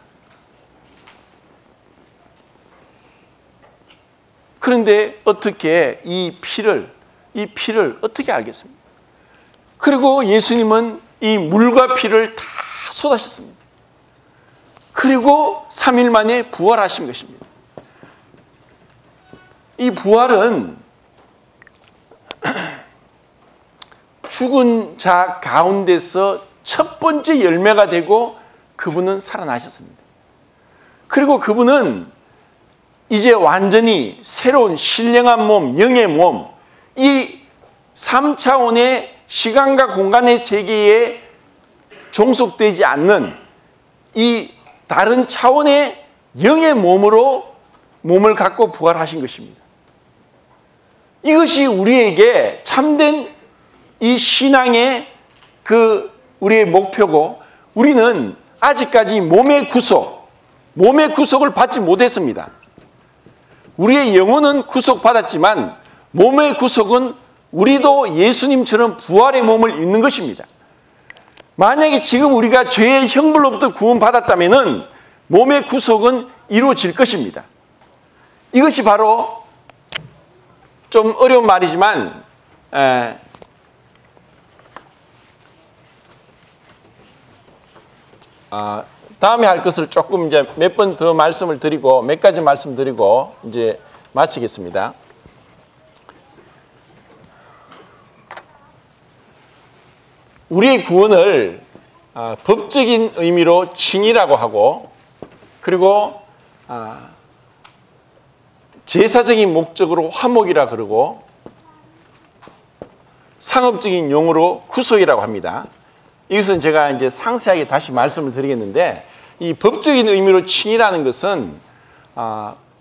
그런데 어떻게 이 피를 어떻게 알겠습니까? 그리고 예수님은 이 물과 피를 다 쏟아셨습니다. 그리고 3일 만에 부활하신 것입니다. 이 부활은 죽은 자 가운데서 첫 번째 열매가 되고 그분은 살아나셨습니다. 그리고 그분은 이제 완전히 새로운 신령한 몸, 영의 몸, 이 3차원의 시간과 공간의 세계에 종속되지 않는 이 다른 차원의 영의 몸으로 몸을 갖고 부활하신 것입니다. 이것이 우리에게 참된 이 신앙의 우리의 목표고, 우리는 아직까지 몸의 구속을 받지 못했습니다. 우리의 영혼은 구속받았지만 몸의 구속은 우리도 예수님처럼 부활의 몸을 입는 것입니다. 만약에 지금 우리가 죄의 형벌로부터 구원받았다면 몸의 구속은 이루어질 것입니다. 이것이 바로 좀 어려운 말이지만 다음에 할 것을 조금 이제 몇 번 더 말씀을 드리고 몇 가지 말씀드리고 이제 마치겠습니다. 우리의 구원을 법적인 의미로 칭의라고 하고, 그리고 제사적인 목적으로 화목이라 그러고, 상업적인 용어로 구속이라고 합니다. 이것은 제가 이제 상세하게 다시 말씀을 드리겠는데, 이 법적인 의미로 칭의라는 것은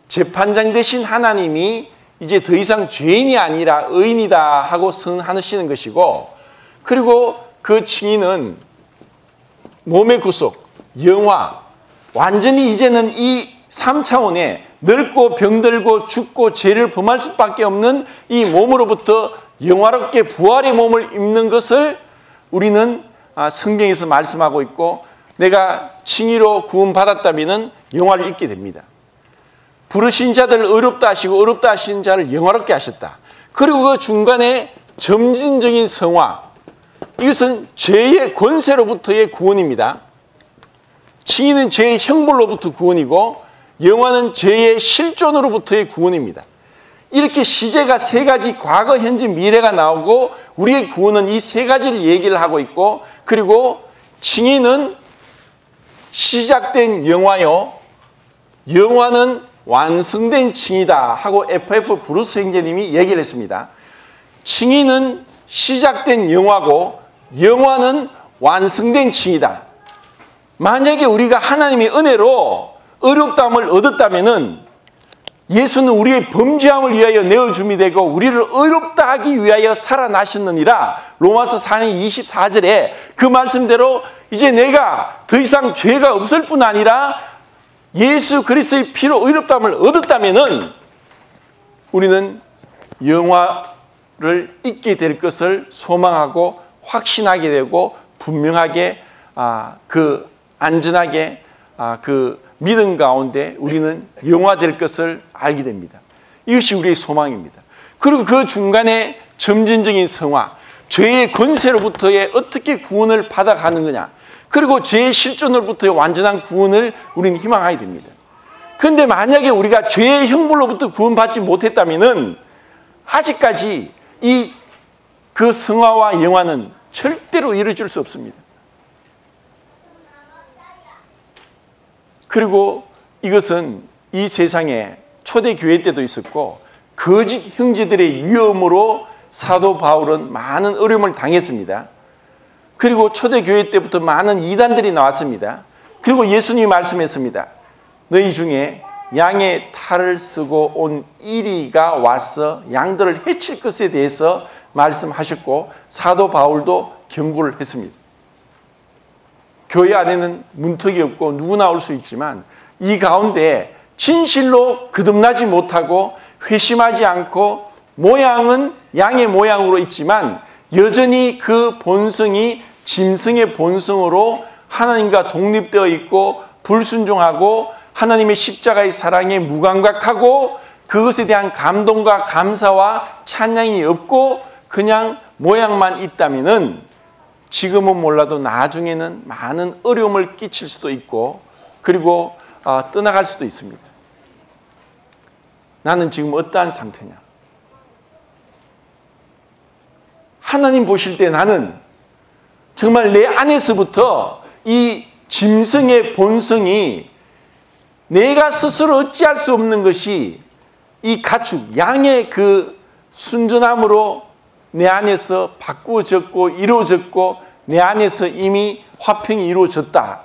재판장 되신 하나님이 이제 더 이상 죄인이 아니라 의인이다 하고 선언하시는 것이고, 그리고 그 칭의는 몸의 구속, 영화, 완전히 이제는 이 3차원에 늙고 병들고 죽고 죄를 범할 수밖에 없는 이 몸으로부터 영화롭게 부활의 몸을 입는 것을 우리는 성경에서 말씀하고 있고, 내가 칭의로 구원받았다면 영화를 입게 됩니다. 부르신 자들을 어렵다 하시고 어렵다 하신 자를 영화롭게 하셨다. 그리고 그 중간에 점진적인 성화, 이것은 죄의 권세로부터의 구원입니다. 칭의는 죄의 형벌로부터 구원이고, 영화는 죄의 실존으로부터의 구원입니다. 이렇게 시제가 세 가지, 과거, 현재, 미래가 나오고 우리의 구원은 이 세 가지를 얘기를 하고 있고, 그리고 칭의는 시작된 영화요, 영화는 완성된 칭의다 하고 FF 브루스 형제님이 얘기를 했습니다. 칭의는 시작된 영화고 영화는 완성된 칭의다. 만약에 우리가 하나님의 은혜로 어렵다함을 얻었다면 예수는 우리의 범죄함을 위하여 내어줌이 되고 우리를 의롭다 하기 위하여 살아나셨느니라. 로마서 4장 24절에 그 말씀대로 이제 내가 더 이상 죄가 없을 뿐 아니라 예수 그리스도의 피로 의롭다함을 얻었다면 우리는 영화를 잊게 될 것을 소망하고 확신하게 되고, 분명하게 안전하게 그 믿음 가운데 우리는 영화될 것을 알게 됩니다. 이것이 우리의 소망입니다. 그리고 그 중간에 점진적인 성화, 죄의 권세로부터의 어떻게 구원을 받아가는 거냐, 그리고 죄의 실존으로부터의 완전한 구원을 우리는 희망하게 됩니다. 그런데 만약에 우리가 죄의 형벌로부터 구원받지 못했다면 아직까지 그 성화와 영화는 절대로 이루어질 수 없습니다. 그리고 이것은 이 세상에 초대교회 때도 있었고 거짓 형제들의 위험으로 사도 바울은 많은 어려움을 당했습니다. 그리고 초대교회 때부터 많은 이단들이 나왔습니다. 그리고 예수님이 말씀했습니다. 너희 중에 양의 탈을 쓰고 온 이리가 와서 양들을 해칠 것에 대해서 말씀하셨고 사도 바울도 경고를 했습니다. 교회 안에는 문턱이 없고 누구나 올 수 있지만 이 가운데 진실로 거듭나지 못하고 회심하지 않고 모양은 양의 모양으로 있지만 여전히 그 본성이 짐승의 본성으로 하나님과 독립되어 있고 불순종하고 하나님의 십자가의 사랑에 무감각하고 그것에 대한 감동과 감사와 찬양이 없고 그냥 모양만 있다면은 지금은 몰라도 나중에는 많은 어려움을 끼칠 수도 있고 그리고 떠나갈 수도 있습니다. 나는 지금 어떠한 상태냐? 하나님 보실 때 나는 정말 내 안에서부터 이 짐승의 본성이 내가 스스로 어찌할 수 없는 것이 이 가축, 양의 그 순전함으로 내 안에서 바꾸어졌고 이루어졌고 내 안에서 이미 화평이 이루어졌다.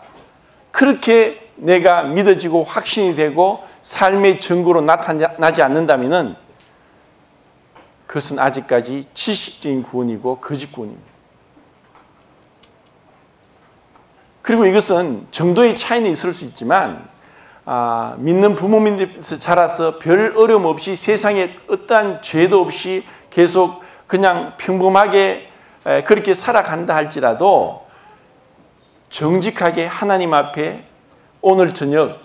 그렇게 내가 믿어지고 확신이 되고 삶의 증거로 나타나지 않는다면 그것은 아직까지 지식적인 구원이고 거짓 구원입니다. 그리고 이것은 정도의 차이는 있을 수 있지만 믿는 부모님께서 자라서 별 어려움 없이 세상에 어떠한 죄도 없이 계속 그냥 평범하게 그렇게 살아간다 할지라도 정직하게 하나님 앞에 오늘 저녁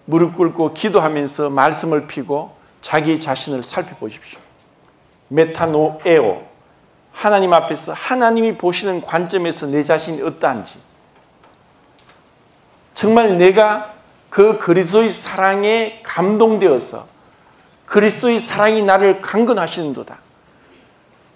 무릎 꿇고 기도하면서 말씀을 피고 자기 자신을 살펴보십시오. 메타노에오, 하나님 앞에서 하나님이 보시는 관점에서 내 자신이 어떠한지, 정말 내가 그 그리스도의 사랑에 감동되어서 그리스도의 사랑이 나를 강건하시는도다.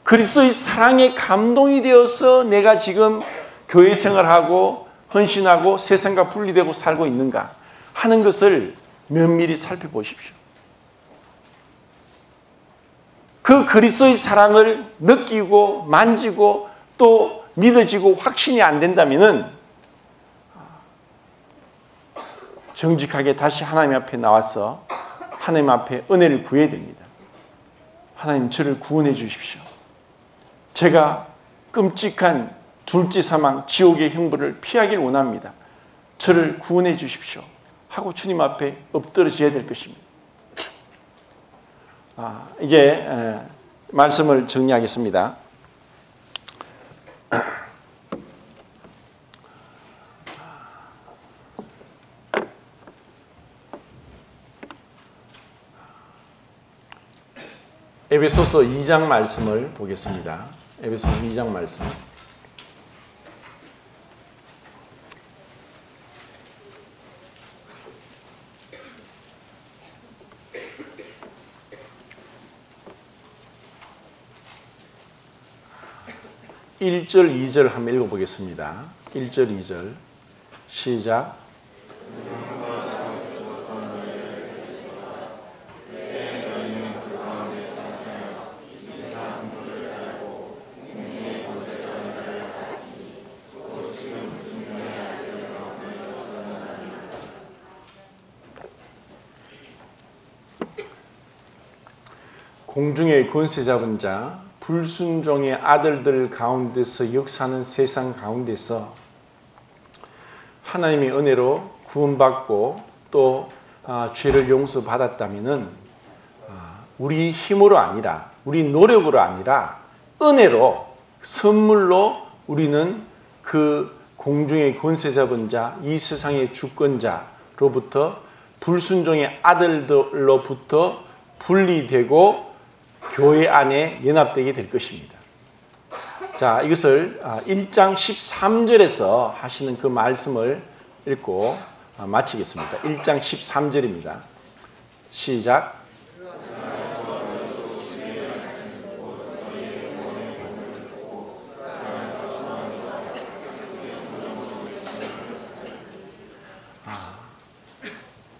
그리스도의 사랑에 감동이 되어서 내가 지금 교회 생활하고 헌신하고 세상과 분리되고 살고 있는가 하는 것을 면밀히 살펴보십시오. 그 그리스도의 사랑을 느끼고 만지고 또 믿어지고 확신이 안 된다면은 정직하게 다시 하나님 앞에 나와서 하나님 앞에 은혜를 구해야 됩니다. 하나님, 저를 구원해 주십시오. 제가 끔찍한 둘째 사망, 지옥의 형벌을 피하길 원합니다. 저를 구원해 주십시오 하고 주님 앞에 엎드러져야 될 것입니다. 이제 말씀을 정리하겠습니다. 에베소서 2장 말씀을 보겠습니다. 에베소서 2장 말씀. (1절) (2절) 한번 읽어보겠습니다. 1절 2절 시작. 공중의 권세 잡은 자, 불순종의 아들들 가운데서 역사하는 세상 가운데서 하나님의 은혜로 구원받고 또 죄를 용서받았다면 우리 힘으로 아니라 우리 노력으로 아니라 은혜로 선물로 우리는 그 공중의 권세 잡은 자, 이 세상의 주권자로부터 불순종의 아들들로부터 분리되고 교회 안에 연합되게 될 것입니다. 자, 이것을 1장 13절에서 하시는 그 말씀을 읽고 마치겠습니다. 1장 13절입니다. 시작.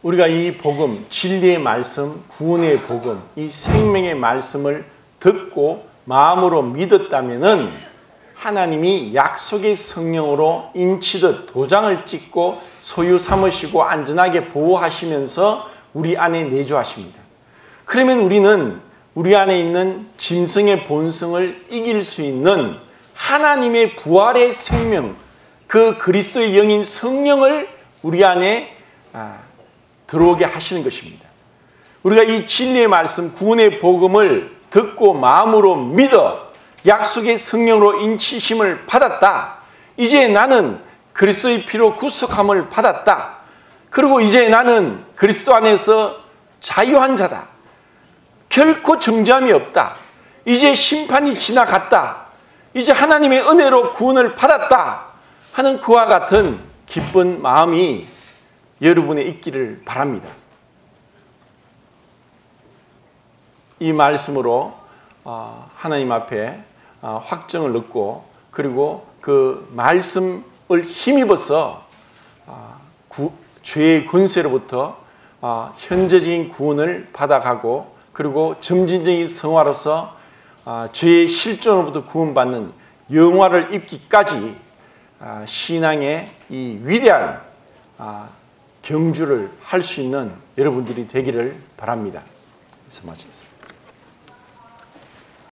우리가 이 복음, 진리의 말씀, 구원의 복음, 이 생명의 말씀을 듣고 마음으로 믿었다면은 하나님이 약속의 성령으로 인치듯 도장을 찍고 소유 삼으시고 안전하게 보호하시면서 우리 안에 내주하십니다. 그러면 우리는 우리 안에 있는 짐승의 본성을 이길 수 있는 하나님의 부활의 생명, 그 그리스도의 영인 성령을 우리 안에 들어오게 하시는 것입니다. 우리가 이 진리의 말씀, 구원의 복음을 듣고 마음으로 믿어 약속의 성령으로 인치심을 받았다. 이제 나는 그리스도의 피로 구속함을 받았다. 그리고 이제 나는 그리스도 안에서 자유한 자다. 결코 정죄함이 없다. 이제 심판이 지나갔다. 이제 하나님의 은혜로 구원을 받았다 하는 그와 같은 기쁜 마음이 여러분에 있기를 바랍니다. 이 말씀으로 하나님 앞에 확정을 얻고 그리고 그 말씀을 힘입어서 죄의 권세로부터 현재적인 구원을 받아가고 그리고 점진적인 성화로서 죄의 실존으로부터 구원받는 영화를 입기까지 신앙의 이 위대한 경주를 할 수 있는 여러분들이 되기를 바랍니다. 그래서 마치겠습니다.